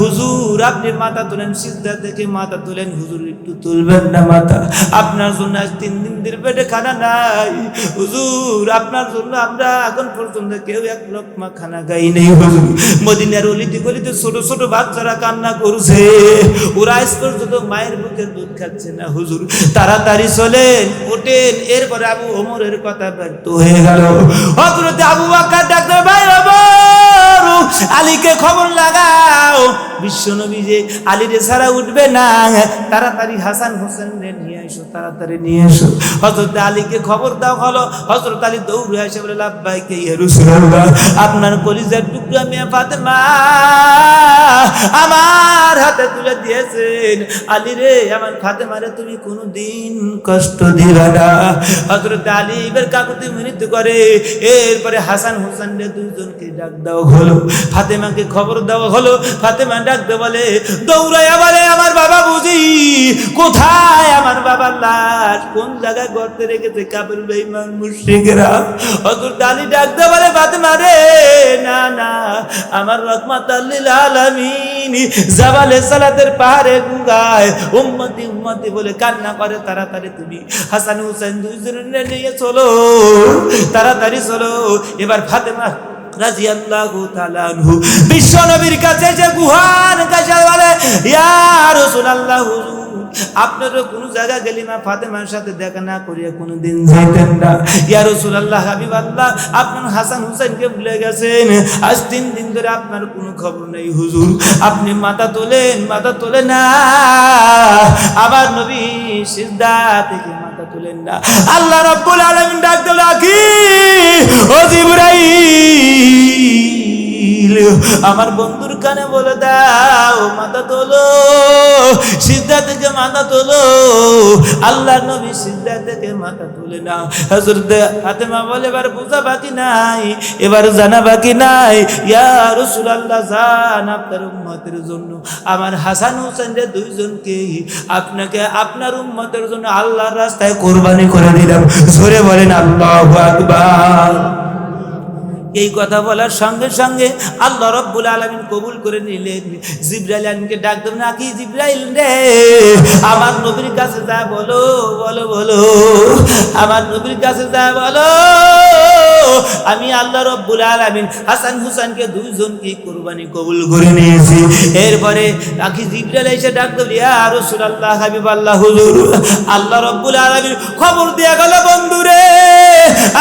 হুজুর আপনি মাথা তোলেন, সিজদা থেকে মাথা তোলেন। হুজুর একটু তুলবেন না মাথা, আপনার জন্য আজ 3 দিন ধরে পেটে খানা নাই। হুজুর আপনার জন্য আমরা এখন পর্যন্ত কেউ এক লোকমা খানা খাই নেই। হুজুর মদিনার অলিতে গলিতে ছোট ছোট বাচ্চারা কান্না করছে, ওরা আজ পর্যন্ত মায়ের বুকের দুধ খাচ্ছে না। হুজুর তাড়াতাড়ি চলেন, ওঠেন। এরপরে আবু ওমরের কথা ব্যক্ত হয়ে গেল। হযরত আবু বকর ডাকতে, ভাই ওমর আলীকে খবর লাগাও, বিশ্বনবী যে আলীরে ছাড়া উঠবে না, তাড়াতাড়ি হাসান হোসেন রে নিয়ে এসো, তাড়াতাড়ি নিয়ে এসো। হযরত আলীকে খবর দাও হলো। হযরত আলী দৌড়ে এসে বলে, লাব্বাইকা ইয়া রাসূলুল্লাহ আপনার কলিজার টুকরা মেয়ে ফাতেমা আমার হাতে তুলে দিয়েছেন। আলী রে আমার ফাতেমারে তুমি কোনোদিন কষ্ট দিবা না। হযরত আলী এবার কাকুতি মিনতি করে। এরপরে হাসান হোসেন রে দুইজনকে ডাক দাও হলো, ফাতেমাকে খবর দেওয়া হলো। ফাতেমা ডাকতে বলে, দৌড়াইয়া বলে, আমার বাবা বুঝি কোথায়? আমার বাবার লাশ কোন জায়গায় গর্তে রেখেছে কাফের বেঈমান মুশরিকরা। হযরত আলী ডাকতে বলে, ফাতেমা রে না না, আমার রহমাতাল লিল আলামিন যাব আলাইহিস সালাতের পাহাড়ে গুগায় উম্মতি উম্মতি বলে কান্না করে। তাড়াতাড়ি তুমি হাসান হুসাইন দুইজনে নিয়ে চলো, তাড়াতাড়ি চলো। এবার ফাতেমা রাদিয়াল্লাহু তাআলা আনহু বিশ্ব নবীর কাছে যে গুহার কাছে বলে, ইয়া রাসূলুল্লাহ, হুজুর আপনারও কোন জায়গা গেলিমা ফাতেমার সাথে দেখা না করিয়া কোনদিন যাইতেন না। ইয়া রাসূলুল্লাহ, হাবিবাল্লাহ, আপনার হাসান হুসাইনকে ভুলে গেছেন। আজ 3 দিন ধরে আপনার কোনো খবর নেই হুজুর। আপনি মাথা তোলেন, মাথা তোলেন না। আবার নবী সিজদা থেকে মাথা তোলেন না। আল্লাহ রাব্বুল আলামিন ডাক দিল, কি ও জিবরাইল, আমার বন্ধুর কানে বলে দাও মাথা তোলো, সিজদা থেকে মাথা তোলো। আল্লাহর নবী সিজদা থেকে মাথা তুলে না। হযরত ফাতেমা বলে, এবার বোঝা বাকি নাই, এবার জানা বাকি নাই। ইয়া রাসূলুল্লাহ, জান আপনার উম্মতের জন্য, আমার হাসান হুসাইনের দুইজনকে আপনাকে আপনার উম্মতের জন্য আল্লাহর রাস্তায় কুরবানি করে দিলাম। জোরে বলেন আল্লাহু আকবার। এই কথা বলার সঙ্গে সঙ্গে আল্লাহ রাব্বুল আলামিন কবুল করে নিলেন। জিবরাইল আমিনকে ডাক দেন, নাকি জিবরাইল রে, আমার নবীর কাছে যা বলো, বলো বলো, আমার নবীর কাছে যা বলো, আমি আল্লাহ রাব্বুল আলামিন হাসান হুসাইনকে দুইজনকে কুরবানি কবুল করে নিয়েছি। এরপরে নাকি জিবরাইল এসে ডাক দিল, ইয়া রাসূলুল্লাহ, হাবিবাল্লাহ, হুজুর আল্লাহ রাব্বুল আলামিন খবর দিয়া গেল, বন্ধুরে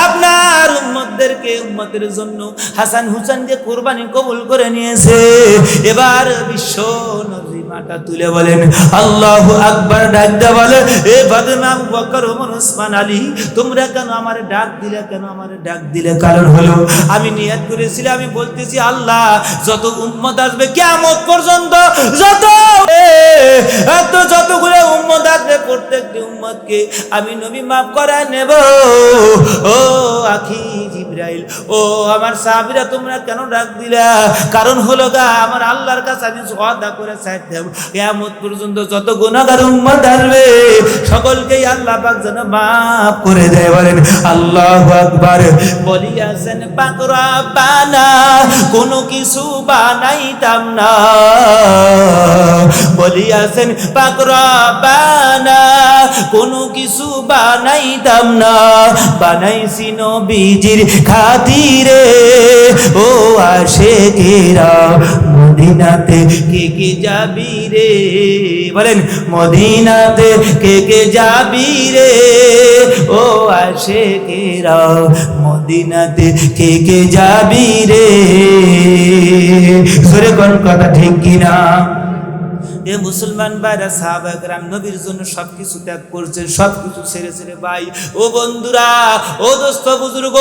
আপনার উম্মতদেরকে উম্মতের জন্য হাসান হুসাইনকে কুরবানি কবুল করে নিয়েছে। এবার বিশ্ব নবী মাথা তুলে বলেন আল্লাহু আকবার। ডাক দিয়ে বলে, এ ফাতেমা, আবু বকর, ওমর, ওসমান, আলী, তোমরা কেন আমারে ডাক দিলে, কেন আমারে ডাক দিলে? কারণ হলো আমি নিয়ত করেছিলাম, আমি বলতেছি আল্লাহ যত উম্মত আসবে কিয়ামত পর্যন্ত, যতগুলো উম্মত আসবে প্রত্যেকটি উম্মতকে আমি নবী মাফ করে নেব। ও আখি জিবরাইল, ও আমার সাহাবীরা, তোমরা কেন ডাক দিলা? কারণ হলো গা, আমার আল্লাহর কাছে আমি ওয়াদা করে চাইতাম কিয়ামত পর্যন্ত যত গুনাহগার উম্মত আসবে সকলকেই আল্লাহ পাক যেন মাফ করে দেয়। বলেন আল্লাহু আকবার। বলিয়াছেন পাক রব্বানা, কোনো কিছু বানাইতাম না। বলিয়াছেন পাক রব্বানা, কোনো কিছু বানাইতাম না। বানাইছি নবীজির খাতিরে, ও আশিকেরা মদিনাতে কে কে যাবি রে? বলেন মদিনাতে কে কে যাবি রে? ও আশিকেরা মদিনাতে কে কে যাবি রে? জোরে কোন কথা ঠিক কিনা? এ মুসলমান ভাইরা, সাহাবা কেরাম নবীর জন্য সবকিছু ত্যাগ করছে, সবকিছু ছেড়ে ছেড়ে। ভাই ও বন্ধুরা, ও দোস্ত বুজুর্গ,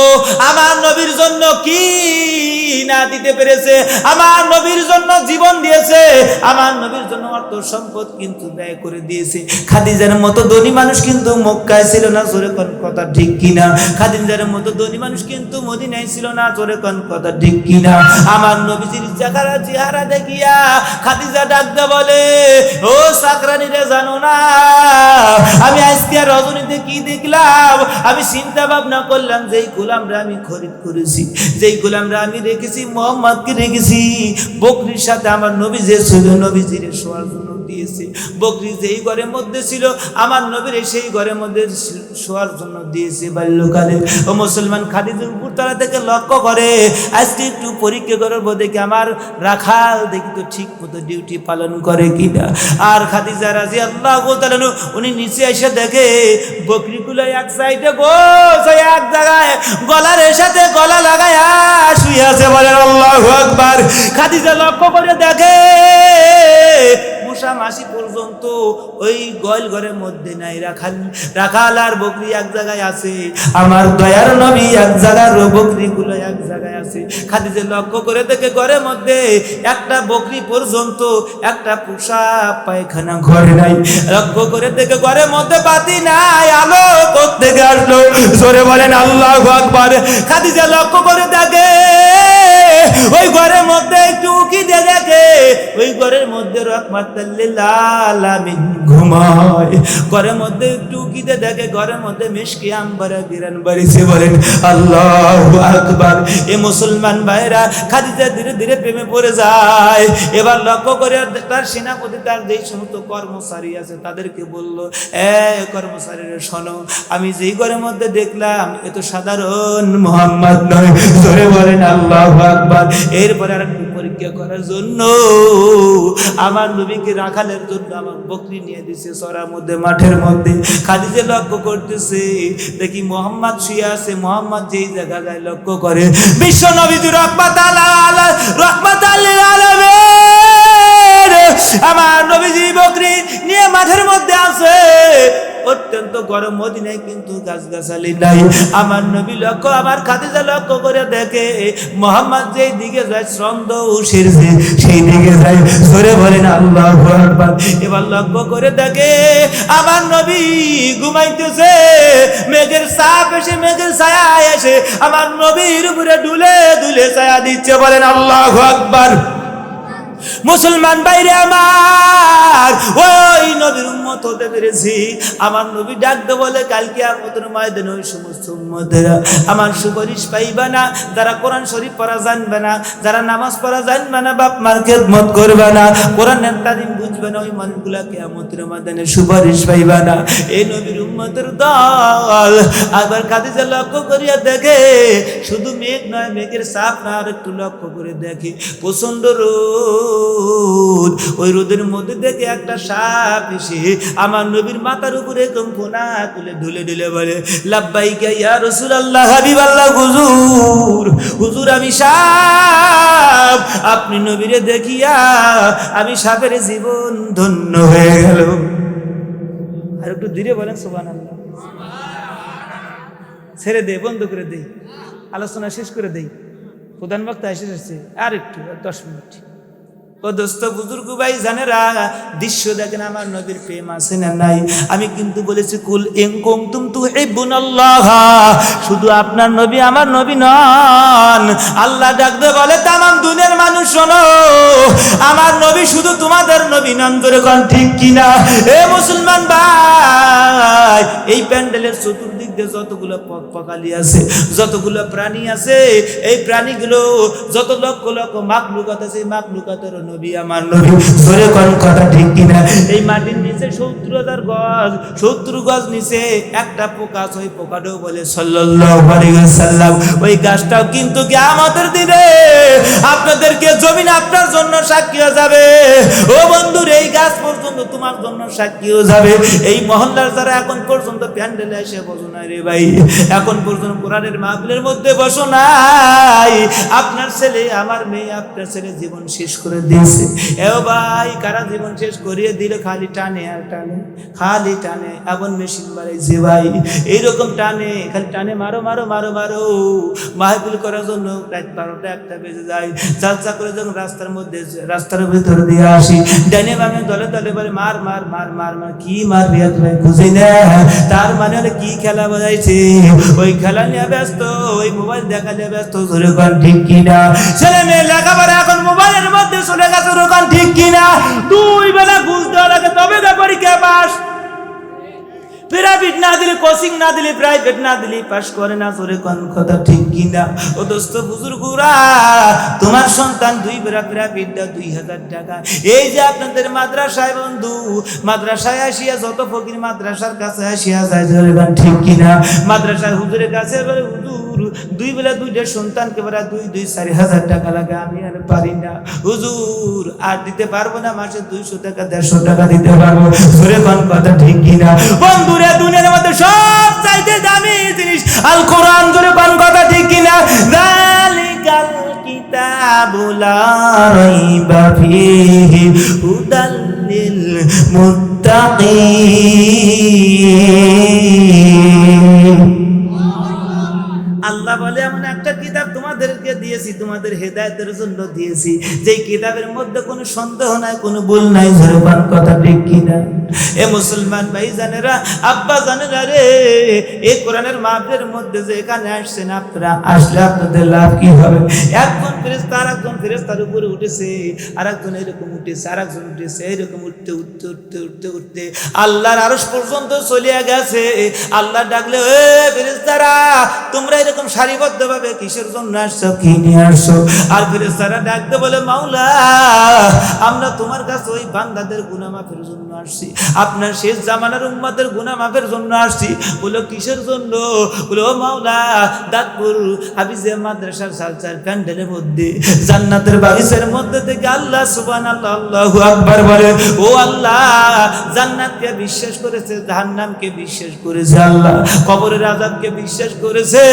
আমার নবীর জন্য কি না দিতে পেরেছে? আমার নবীর জন্য জীবন দিয়েছে, আমার নবীর জন্য অর্থ সম্পদ কিন্তু ব্যয় করে দিয়েছে। খাদিজার মতো ধনী মানুষ কিন্তু মক্কায় ছিল না, জোরে কোন কথা ঠিক কিনা? খাদিজার মতো ধনী মানুষ কিন্তু মদিনায় ছিল না, জোরে কোন কথা ঠিক কিনা? আমার নবীজির চেহারা দেখিয়া খাদিজা ডাকতে বলে, ও সাকরানীরা, জানো না আমি আজকে রজনীতে কি দেখলাম? আমি চিন্তা ভাবনা করলাম, যেই গোলামরা আমি খরিদ করেছি, যেই গোলামরা আমি রেখেছি, মোহাম্মদকে রেখেছি, বকরির সাথে আমার নবী যে ছিল, নবীজির শোয়ার জন্য দিয়েছে। বকরি যেই ঘরের মধ্যে ছিল, আমার নবীর সেই ঘরের মধ্যে শোয়ার জন্য দিয়েছে বাল্যকালে। ও মুসলমান, খাদিজার উপর তলা থেকে লক্ষ্য করে, আজকে একটু পরীক্ষা করবো দেখি আমার রাখাল দেখি তো ঠিক মতো ডিউটি পালন করে কিনা। আর খাদিজা রাদিয়াল্লাহু তাআলা উনি নিচে এসে দেখে বকরিগুলো এক সাইডে এক জায়গায় গলার সাথে গলা লাগায় শুয়ে আছে। বলেন আল্লাহু আকবার। খাদিজা লক্ষ্য করে দেখে মশা মাসি পর্যন্ত ওই গোয়াল ঘরের মধ্যে নাই, রাখাল আর বকরি এক জায়গায় আছে, আমার দয়ার নবী এক জায়গায়, বকরিগুলো এক জায়গায় আছে। খাদিজা লক্ষ্য করে দেখে ঘরের মধ্যে একটা বকরি পর্যন্ত, একটা পোষা পায়খানা ঘরে নাই। লক্ষ্য করে দেখে ঘরের মধ্যে বাতি নাই, আলো কোত্থেকে আসলো? জোরে বলেন আল্লাহু আকবার। খাদিজা লক্ষ্য করে দেখে ওই ঘরের মধ্যে একটু উকি দিয়ে দেখে ওই ঘরের মধ্যে রহমাতুল লিল আলামিন ঘুমায়। ঘরের মধ্যে একটু উকিতে দেখে ঘরের মধ্যে মিশকি আম্বারা গিরান বাড়িছে, বলেন আল্লাহু আকবার। এ মুসলমান ভাইরা খাদিজা ধীরে ধীরে প্রেমে পড়ে যায়। এবার লক্ষ্য করে তার সেনাপতি তার যেই সমস্ত কর্মচারী আছে তাদেরকে বলল, কর্মচারীরা শোনো, আমি যেই ঘরের মধ্যে দেখলাম এ তো সাধারণ মুহাম্মদ নয়, জোরে বলেন আল্লাহু আকবার। এরপরে আর একটু পরীক্ষা করার জন্য আমার নবীকে রাখালের জন্য আমার বকরি নিয়ে দিছে সরার মধ্যে, মাঠের মধ্যে। খাদিজা লক্ষ্য করতেছে, দেখি মোহাম্মদ শুয়ে আছে। মোহাম্মদ যেই জায়গা যায় লক্ষ্য করে বিশ্ব নবীজি রহমাতাল লিল আলামিন আমার নবীজি বকরি নিয়ে মাঠের মধ্যে আছে। অত্যন্ত গরম মদিনায় কিন্তু গাছগাছালি নাই। আমার নবী লক্ষ্য, আমার খাদিজা লক্ষ্য করে দেখে মোহাম্মদ যেই দিকে যায় শ্রন্দ উশির সেই দিকে যায়, জোরে বলেন আল্লাহু আকবার। এবার লক্ষ্য করে দেখে আমার নবী ঘুমাইতেছে, মেঘের চাপ এসে মেঘের ছায়া এসে আমার নবীর উপরে দুলে দুলে ছায়া দিচ্ছে, বলেন আল্লাহু আকবার। মুসলমান বাইরে আমার ওই নবীর উম্মত হতে পেরেছি। আমার নবী ডাকতে বলে, কাল কিয়ামতের ময়দানে ওই সমস্ত উম্মতেরা আমার সুপারিশ পাইবে না যারা কোরআন শরীফ পড়া জানবে না, যারা নামাজ পড়া জানবে না, বাপ মার খেদমত করবে না, কোরআনের তালিম বুঝবে না, ওই মানুষগুলা কিয়ামতের ময়দানে সুপারিশ পাইবে না। এই নবীর উম্মতের দল আবার খাদিজা লক্ষ্য করিয়া দেখে শুধু মেঘ নয়, মেঘের চাপ না, আর একটু লক্ষ্য করে দেখে প্রচন্ড রোদ। ওই রোদের মধ্যে দেখে একটা সাপ এসে আমার নবীর মাথার উপরে কোনা তুলে ঢুলে ঢুলে বলে, লাব্বাইকা ইয়া রাসূলুল্লাহ, হাবিবাল্লাহ, হুজুর, হুজুর আমি সাপ, আপনি নবীরে দেখিয়া আমি সাপের জীবন ধন্য হয়ে গেল। আর একটু ধীরে বলেন সুবহানাল্লাহ। ছেড়ে দে, বন্ধ করে দেই, আলোচনা শেষ করে দেই, প্রধান বক্তা এসে এসেছে, আর একটু 10 মিনিট। ও দোস্ত বুজুর্গ ভাই জানেরা, দৃশ্য দেখেন আমার নবীর প্রেম আছে না নাই? আমি কিন্তু বলেছি কুল ইন কুনতুম তুহিব্বুনাল্লাহ, শুধু আপনার নবী আমার নবী নন। আল্লাহ ডাকতে বলে তামাম দুনিয়ার মানুষ শোনো, আমার নবী শুধু তোমাদের নবী নন, জোরে কোন ঠিক কিনা? এ মুসলমান ভাই, এই প্যান্ডেলের চতুর্দিক দিয়ে যতগুলো পকালি আছে, যতগুলো প্রাণী আছে, এই প্রাণীগুলো যত লক্ষ লক্ষ মাখলুকাত আছে, এই মাখলুকাতের নবী আমার নবী, জোরে কোন কথা ঠিক কিনা? এই মাটির নিচে 70,000 গজ, 70 গজ নিচে একটা পোকা আছে, ওই পোকাটাও বলে সাল্লাল্লাহু আলাইহি ওয়াসাল্লাম। ওই গাছটাও কিন্তু কিয়ামতের দিনে আপনাদেরকে জমিন আপনার জন্য সাক্ষী হয়ে যাবে। ও বন্ধুর, এই গাছ পর্যন্ত তোমার জন্য সাক্ষী হয়ে যাবে। এই মহল্লার যারা এখন পর্যন্ত প্যান্ডেলে এসে বসো নাই রে ভাই, এখন পর্যন্ত কোরআনের মাহফিলের মধ্যে বসো নাই, আপনার ছেলে আমার মেয়ে আপনার ছেলে জীবন শেষ করে দিয়েছে। এ ভাই, কারা জীবন শেষ করিয়ে দিলে খালি টানে আর টানে, খালি টানে, আগুন মেশিন বাড়াইছে ভাই, এইরকম টানে, খালি টানে, মারো মারো মারো মারো। মাহফিল করার জন্য রাত 12টা 1টা বেজে যায়, চালচা করে যখন রাস্তার মধ্যে রাস্তার ভিতরে দিয়ে আসি, ডাইনে বামে দলে দলে বলে মার মার মার মার মার। কি মার বিয়া তুমি খুঁজি না, তার মানে হলে কি খেলা বোঝাইছে, ওই খেলা নিয়ে ব্যস্ত, ওই মোবাইল দেখা নিয়ে ব্যস্ত, জোরে কোন ঠিক কিনা? ছেলে মেয়ে লেখাপড়া এখন মোবাইলের মধ্যে চলে গেছে, জোরে কোন ঠিক কিনা? 2 বেলা ঘুষ দেওয়া লাগে তবে তো পরীক্ষা পাস। প্রাইভেট না দিলে, কোচিং না দিলে, প্রাইভেট না দিলে পাস করে না, জোরে কোন কথা ঠিক কিনা? ও দোস্ত বুজুর্গরা, তোমার সন্তান 2 বেলা প্রাইভেট দাও 2000 টাকা। এই যে আপনাদের মাদ্রাসায় বন্ধু, মাদ্রাসায় আসিয়া যত ফকির মাদ্রাসার কাছে আসিয়া যায়, জোরে কোন ঠিক কিনা? মাদ্রাসার হুজুরের কাছে বলে, হুজুর 2 বেলা 2টা সন্তানকে বলে 2-4 হাজার টাকা লাগে, আমি আর পারি না হুজুর, আর দিতে পারবো না, মাসে 200 টাকা 150 টাকা দিতে পারবো, জোরে কোন কথা ঠিক কিনা? বন্ধুরা, দুনিয়ার মধ্যে সব চাইতে দামি জিনিস আল কোরআন, জোরে কোন কথা ঠিক কিনা? যালিকাল কিতাবু লা রাইবা ফীহি হুদাল লিল মুত্তাকিন। আল্লাহ বলে এমন একটা কিতাব তোমাদেরকে দিয়েছি, তোমাদের হেদায়েতের জন্য দিয়েছি, যেই কিতাবের মধ্যে কোনো সন্দেহ নাই, কোনো ভুল নাই। জোরবান কথা ঠিক কিনা? এ মুসলমান ভাই জানেরা, আব্বা জানেরা রে, এই কোরআনের মাহফিলের মধ্যে যে এখানে আসছেন আপনারা, আসলে আপনাদের লাভ কি হবে? একজন ফেরেশতা আরেকজন ফেরেশতার উপরে উঠেছে, আরেকজন এরকম উঠেছে, আরেকজন উঠেছে, এরকম উঠতে উঠতে উঠতে উঠতে উঠতে আল্লাহর আরশ পর্যন্ত চলে গেছে। আল্লাহ ডাকলে, এ ফেরেশতারা, তোমরা এরকম সারিবদ্ধভাবে কিসের জন্য আসছো, কি নিয়ে আসছো? আর ফেরেশতারা ডাকতে বলে, মাওলা, আমরা তোমার কাছে ওই বান্দাদের গুনাহ মাফের জন্য আসছি, আপনার শেষ জামানার উম্মতের গুনাহ মাফের জন্য আসছি। বলো কিসের জন্য? বলো, ও মাওলা, দাঁতপুর হাফিজিয়া মাদ্রাসার সালসার প্যান্ডেলের মধ্যে জান্নাতের বাগিচার মধ্যে থেকে আল্লাহ সুবহানাল্লাহ আল্লাহু আকবার বলে, ও আল্লাহ, জান্নাতকে বিশ্বাস করেছে, জাহান্নামকে বিশ্বাস করেছে, আল্লাহ কবরের আযাবকে বিশ্বাস করেছে,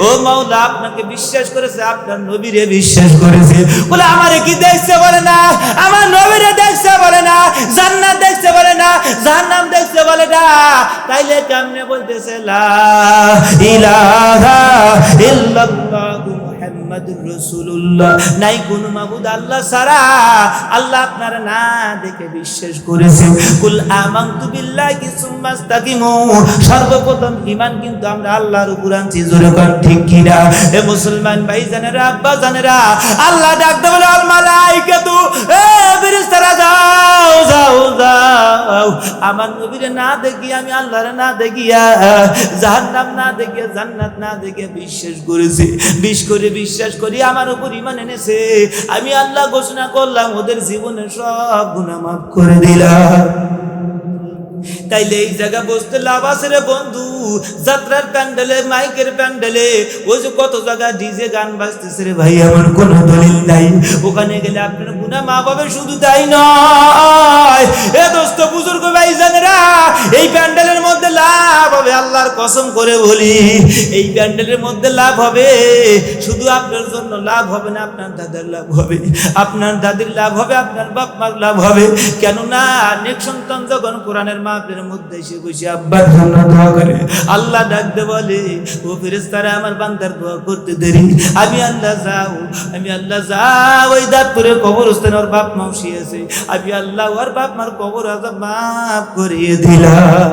ও মাওলা আপনাকে বিশ্বাস করেছে, আপনার নবীরে বিশ্বাস করেছে। বলে আমারে কি দেখছে বলে না, আমার নবীরে দেখছে বলে না, জান্নাত দেখছে বলে না, জাহান্নাম দেখছে বলে না, তাইলে কেমনে বলতেছে লা ইলাহা ইল্লাল্লাহু মুহাম্মাদুর রাসূলুল্লাহ, নাই কোনো মাবুদ আল্লাহ ছাড়া, আল্লাহ আপনারা না দেখে বিশ্বাস করেছে। কুল আমানতু বিল্লাহি সুম্মা ইসতাকিমু, সর্বপ্রথম ঈমান কিন্তু আমরা আল্লাহর উপর আনছি। জোরে কর ঠিক কিনা? এ মুসলমান ভাই জানেরা, আব্বা জানেরা, আল্লাহ ডাকতে বলে, আল মালাইকাতু, এ ফেরেশতারা যাও যাও যাও, আমার নবীরে না দেখি, আমি আল্লাহরে না দেখিয়া, জাহান্নাম না দেখিয়া, জান্নাত না দেখিয়া বিশ্বাস করেছে। বিশ্বাস করি আমার উপর ঈমান এনেছে, আমি আল্লাহ ঘোষণা করলাম ওদের জীবনের সব গুনাহ মাফ করে দিলাম। তাইলে এই জায়গা বসতে লাভ আছে রে বন্ধু। যাত্রার প্যান্ডেলে, মাইকের প্যান্ডেলে, ওই যে কত জায়গা ডিজে গান বাজতেছে রে ভাই, আমার কোনো দলিল নাই। ওখানে গেলে আপনার গুনাহ মাফ হবে, শুধু তাই নয়, এ দোস্ত বুজুর্গ ভাই জানেরা, এই প্যান্ডেলের মধ্যে লাভ হবে, আল্লাহর কসম করে বলি, এই প্যান্ডেলের মধ্যে লাভ হবে, শুধু আপনার জন্য লাভ হবে না, আপনার দাদার লাভ হবে, আপনার দাদির লাভ হবে, আপনার বাপ মার লাভ হবে। কেননা নেক সন্তান যখন কোরআনের মাহফিলের মধ্যে এসে বসে আব্বার জন্য দোয়া করে, আল্লাহ ডাকতে বলে, ও ফেরেশতারা, আমার বান্দার দোয়া করতে দেরি, আমি আল্লাহ যাও, আমি আল্লাহ যাও, ওই দাঁতপুরে কবরস্থানে ওর বাপ মাও শুয়েছে, আমি আল্লাহ ওর বাপ মার কবর আযাব মাফ করিয়ে দিলাম।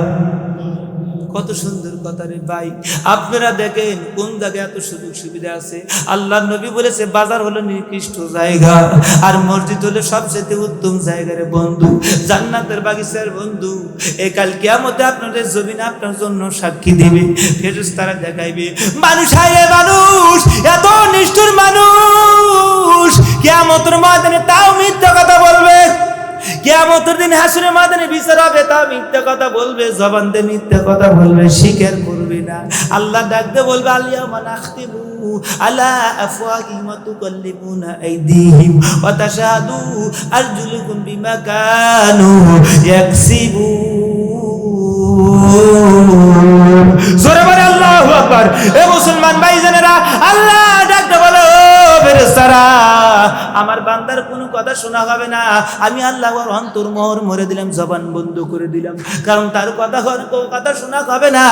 কত সুন্দর কথা রে ভাই। আপনারা দেখেন কোন জায়গায় এত সুযোগ সুবিধা আছে। আল্লাহ নবী বলেছে, বাজার হলো নিকৃষ্ট জায়গা, আর মসজিদ হলো সবচেয়ে উত্তম জায়গা রে বন্ধু, জান্নাতের বাগিচার বন্ধু। এই কাল কিয়ামতে আপনাদের জমিন আপনার জন্য সাক্ষী দিবে, ফেরেশতারা দেখাইবে, মানুষ হায় মানুষ, এত নিষ্ঠুর মানুষ, কিয়ামতের ময়দানে তাও মিথ্যা কথা বলবে, কিয়ামতের দিন হাসরের ময়দানে বিচার হবে, তা মিথ্যা কথা বলবে, জবান দিয়ে মিথ্যা কথা বলবে, স্বীকার করবে না। আল্লাহ ডাকতে বলবে, আলিয়ামা নাখতিমু আলা আফওয়াহিহিম ওয়া তুকাল্লিমুনা আইদিহিম ওয়া তাশহাদু আরজুলুকুম বিমা কানু ইয়াকসিবুন। জোরে বলে আল্লাহু আকবার। এ মুসলমান ভাইজানেরা, আল্লাহ ডাকতে বলে, ও ফেরেশতারা, আমার বান্দার কোনো কথা শোনা হবে না, আমি আল্লাহ ওর অন্তর মোহর মরে দিলাম, জবান বন্ধ করে দিলাম, কারণ তার কথা শোনা হবে না,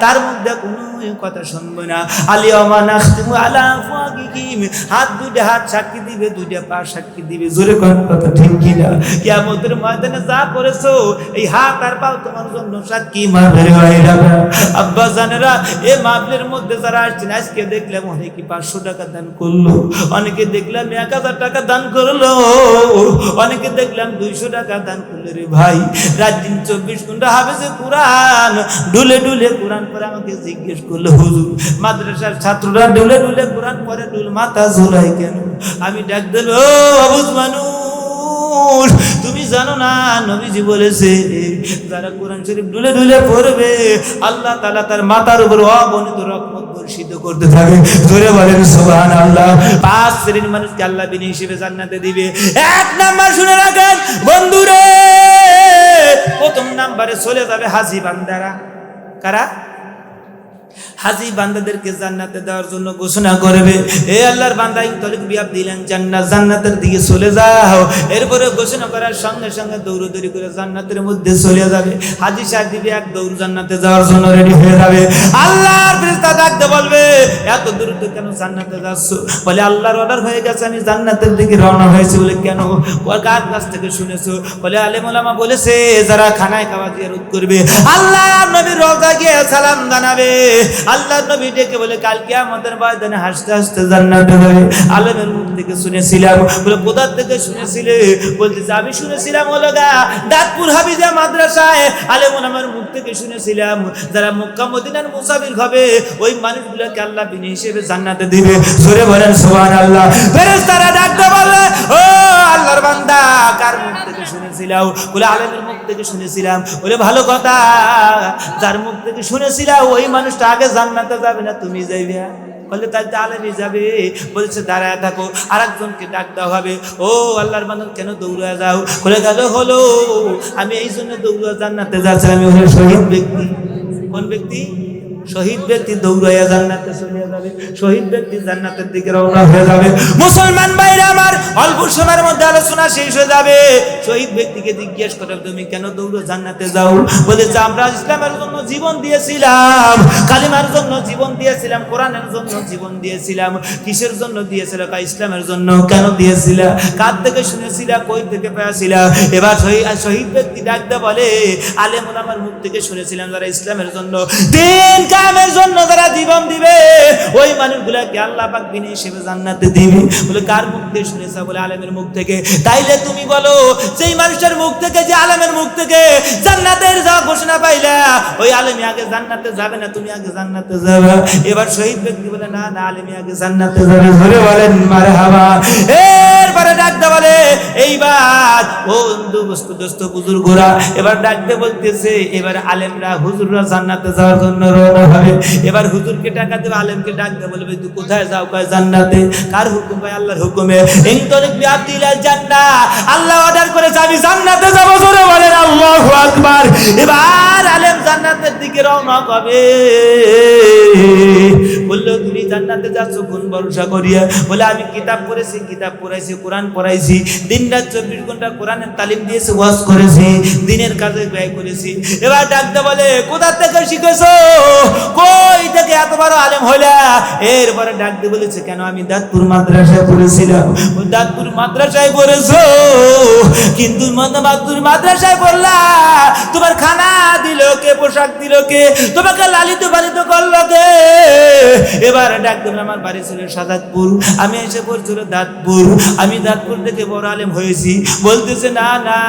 তার মধ্যে কোনো কথা শুনবে না। আলিয়ামা নাখতিমু আলা আফওয়াহিহিম, হাত দুইটা হাত সাক্ষী দিবে, দুইটা পা সাক্ষী দিবে। জোরে কোন কথা ঠিক কিনা? কিয়ামতের ময়দানে যা করেছো, এই হাত আর পা তোমার জন্য সাক্ষী মারবে ভাইরা। আব্বা জানেরা, এই মাহফিলের মধ্যে যারা আসছেন, আজকে দেখলাম অনেকে 500 টাকা দান করলো, অনেকে দেখলাম 1000 টাকা দান করলো, অনেকে দেখলাম 200 টাকা দান করলো রে ভাই। রাত দিন 24 ঘন্টা হাফেজে কোরআন, ডুলে ডুলে কোরআন পড়ে। আমাকে জিজ্ঞেস করলো, হুজুর, মাদ্রাসার ছাত্ররা ডুলে ডুলে কোরআন পড়ে, ডুল মাথা ঝোলায় কেন? আমি ডাক দিল, ও অবুঝ মানুষ, তুমি জানো না নবীজি বলেছে, যারা কোরআন শরীফ ডুলে ডুলে পড়বে, আল্লাহ তাআলা তার মাথার উপর অগণিত রহমত বর্ষিত করতে থাকে। জোরে বলেন সুবহানাল্লাহ। 5 শ্রেণীর মানুষকে আল্লাহ বিনা হিসেবে জান্নাতে দিবে। 1 নাম্বার শুনে রাখেন বন্ধুরে, প্রথম নাম্বারে চলে যাবে হাজী বান্দারা। কারা? হাজি বান্দাদেরকে জান্নাতে দেওয়ার জন্য ঘোষণা করবে, এ আল্লাহর বান্দা ইনতলিক বিয়াব দিলেন জান্নাত, জান্নাতের দিকে চলে যাও। এরপরে ঘোষণা করার সঙ্গে সঙ্গে দৌড়দৌড়ি করে জান্নাতের মধ্যে চলে যাবে। হাজি সাহেব দিবে এক দৌড় জান্নাতে যাওয়ার জন্য রেডি হয়ে যাবে। আল্লাহর ফেরেশতা ডাকতে বলবে, এত দ্রুত কেন জান্নাতে যাচ্ছ? বলে আল্লাহর অর্ডার হয়ে গেছে, আমি জান্নাতের দিকে রওনা হয়েছি। বলে কেন? কার কাছ থেকে শুনেছো? বলে আলেম ওলামা বলেছে যারা খানায় খাওয়া জিয়ারত করবে আল্লাহর নবীর রওজা গিয়ে সালাম জানাবে, আল্লাহর নবী ডেকে বলে কাল কিয়ামতের ময়দানে হাসতে হাসতে জান্নাতে যাবে। আলেমের মুখ থেকে শুনেছিলাম। বলে কোথা থেকে শুনেছিলে? বলতেছে আমি শুনেছিলাম হলো দাঁতপুর হাফিজা মাদ্রাসায় আলেম ওলামার মুখ থেকে শুনেছিলাম যারা মক্কা মদিনার মুসাফির হবে ওই মানুষগুলোকে আল্লাহ বিনা হিসেবে জান্নাতে দিবে। জোরে বলেন সুবহানাল্লাহ। ফেরেশতারা ডাকতে বলে, ও আল্লাহর বান্দা কার মুখ থেকে শুনেছিলাম? বলে আলেমের মুখ থেকে শুনেছিলাম। বলে ভালো কথা, যার মুখ থেকে শুনেছিলাম ওই মানুষটা আগে জান্নাতে যাবে না তুমি যাইবে? বলে তাই আলেমই যাবে। বলছে দাঁড়ায় থাকো, আর একজনকে ডাক দেওয়া হবে। ও আল্লাহর বান্দা কেন দৌড়ে যাও? বলে গেল হলো আমি এই জন্য দৌড়ে জান্নাতে যাচ্ছি, আমি হলো শহীদ ব্যক্তি। কোন ব্যক্তি? শহীদ ব্যক্তি দৌড়াইয়া জান্নাতে চলে যাবে, শহীদ ব্যক্তি জান্নাতের দিকে রওনা হয়ে যাবে। মুসলমান ভাইরা আমার, অল্প সময়ের মধ্যে আলোচনা শেষ হয়ে যাবে। শহীদ ব্যক্তিকে জিজ্ঞেস করে তুমি কেন দৌড়ো জান্নাতে যাও? বলেছে আমরা ইসলামের জন্য জীবন দিয়েছিলাম, কালিমার জন্য জীবন দিয়েছিলাম, কোরআনের জন্য জীবন দিয়েছিলাম। কিসের জন্য দিয়েছিল? ইসলামের জন্য। কেন দিয়েছিল? কার থেকে শুনেছিল? কই থেকে পেয়েছিল? এবার শহীদ ব্যক্তি ডাকতে বলে আলেম ওলামার মুখ থেকে শুনেছিলাম যারা ইসলামের জন্য দিন কায়েমের জন্য যারা জীবন দিবে ওই মানুষগুলোকে আল্লাহ পাক বিনা হিসেবে জান্নাতে দিবে। বলে কার মুখ থেকে শুনেছ? বলে আলেমের মুখ থেকে। তাইলে তুমি বলো সেই মানুষের মুখ থেকে, যে আলেমের মুখ থেকে জান্নাতের যা ঘোষণা পাইলা ওই আলেমই আগে জান্নাতে যাবে না তুমি আগে জান্নাতে যাবে? এবার শহীদ ব্যক্তি বলে না না, আলেমই আগে জান্নাতে যাবে। ধরে বলেন মারহাবা। এরপরে ডাকতে বলে এইবার ও দোস্ত বুজুর্গরা এবার ডাকতে বলতেছে এবার আলেমরা হুজুররা জান্নাতে যাওয়ার জন্য রওনা হবে। এবার হুজুরকে টাকা দেবে, আলেমকে ডাকতে বলবে তুই কোথায় যাও? কয় জান্নাতে। কার হুকুম? ভাই আল্লাহর হুকুমে। ইনতলিক বিআতিলাল জান্নাহ, আল্লাহ অর্ডার করেছে আমি জান্নাতে যাব। জোরে বলেন আল্লাহু আকবার। এবার আলেম জান্নাতের দিকে রওনা হবে। বললো তুমি জান্নাতে যাচ্ছ কোন ভরসা করিয়া? বলে আমি কিতাব পড়েছি, কিতাব পড়াইছি, কোরআন পড়াইছি, দিন রাত 24 ঘন্টা কোরআনের তালিম দিয়েছি, ওয়াজ করেছি, দিনের কাজে ব্যয় করেছি। এবার ডাকতে বলে কোথা থেকে শিখেছো? কই থেকে এত বড় আলেম হইলা? এরপরে ডাকতে বলেছে কেন? আমি দাঁতপুর মাদ্রাসায় পড়েছিলাম। দাঁতপুর মাদ্রাসায় পড়েছো, কিন্তু দাঁতপুর মাদ্রাসায় পড়লা, তোমার খানা দিল কে? পোশাক দিল কে? তোমাকে লালিত পালিত করলো কে? এবার ডাকতে বলে আমার বাড়ি ছিল সাদাতপুর, আমি এসে পড়ছিল দাঁতপুর, আমি দাঁতপুর থেকে বড় আলেম হয়েছি। বলতেছে না না,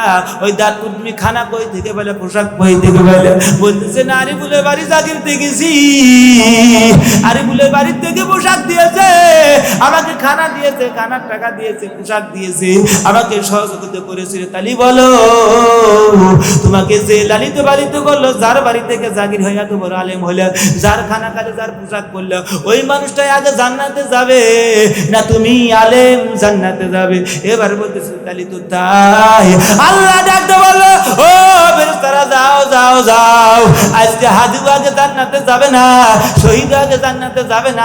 ওই দাঁতপুর তুমি খানা কই থেকে বলে, পোশাক কই থেকে বলে? বলতেছে না আরিফুলের বাড়ি জাগির দেখেছি, আরিফুলের বাড়ির থেকে পোশাক দিয়েছে, আমাকে খানা দিয়েছে, খানার টাকা দিয়েছে, পোশাক দিয়েছে, আমাকে সহযোগিতা করেছে। তালি বলো তোমাকে যে লালিত পালিত করলো, যার বাড়ি থেকে জাগির হয়ে এত বড় আলেম হইল, যার খানা খালে, যার পোশাক করলো, ওই মানুষটাই আগে জান্নাতে যাবে না তুমি আলেম জান্নাতে যাবে? এবার বলতেছে তালি তো তাই। আল্লাহ ডাকতে বললো ও ফেরেশতারা যাও যাও যাও, আজকে হাজি আগে জান্নাতে যাবে না, শহীদ আগে জান্নাতে যাবে না,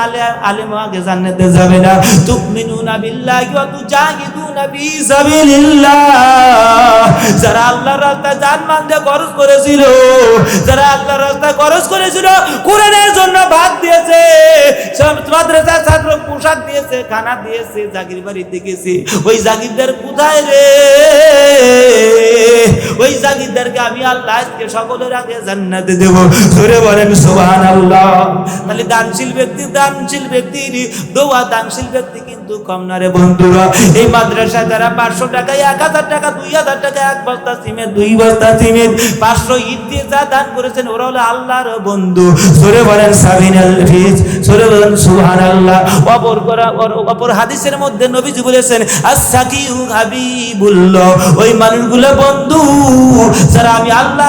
আলেম আগে জান্নাতে যাবে না। তুমিনুনা বিল্লাহি ওয়া তুজাহিদুনা ফি সাবিলিল্লাহ, যারা আল্লাহর রাস্তায় জান মান দিয়ে খরচ করেছিল, যারা আল্লাহর রাস্তায় খরচ করেছিল, কোরআনের জন্য ভাত দিয়েছে, মাদ্রাসার ছাত্র পোশাক দিয়েছে, খানা দিয়েছে, জাগির বাড়ি দেখেছে, ওই জাগিরদার কোথায় রে? ওই জাগিরদারকে আমি আল্লাহ আজকে সকলের আগে জান্নাতে দেব। ধরে বলেন সুবহানাল্লাহ। তাহলে দানশীল ব্যক্তি দোয়া, দানশীল ব্যক্তি কিন্তু কম না রে বন্ধুরা। এই মাদ্রাসায় যারা 500 টাকায় 1000 টাকা 2000 টাকা 1 বস্তা সিমেন্ট 2 বস্তা সিমেন্ট 500 ইট দিয়ে যা দান করেছেন ওরা হলো আল্লাহর বন্ধু। ধরে বলেন সাবিনাল ফিজ, ধরে বলেন সুবহানাল্লাহ। অপর হাদিসের মধ্যে নবীজি বলেছেন আস-সাকিউ হাবিবুল্লাহ, ওই মানুষগুলো বন্ধু যারা আমি আল্লাহ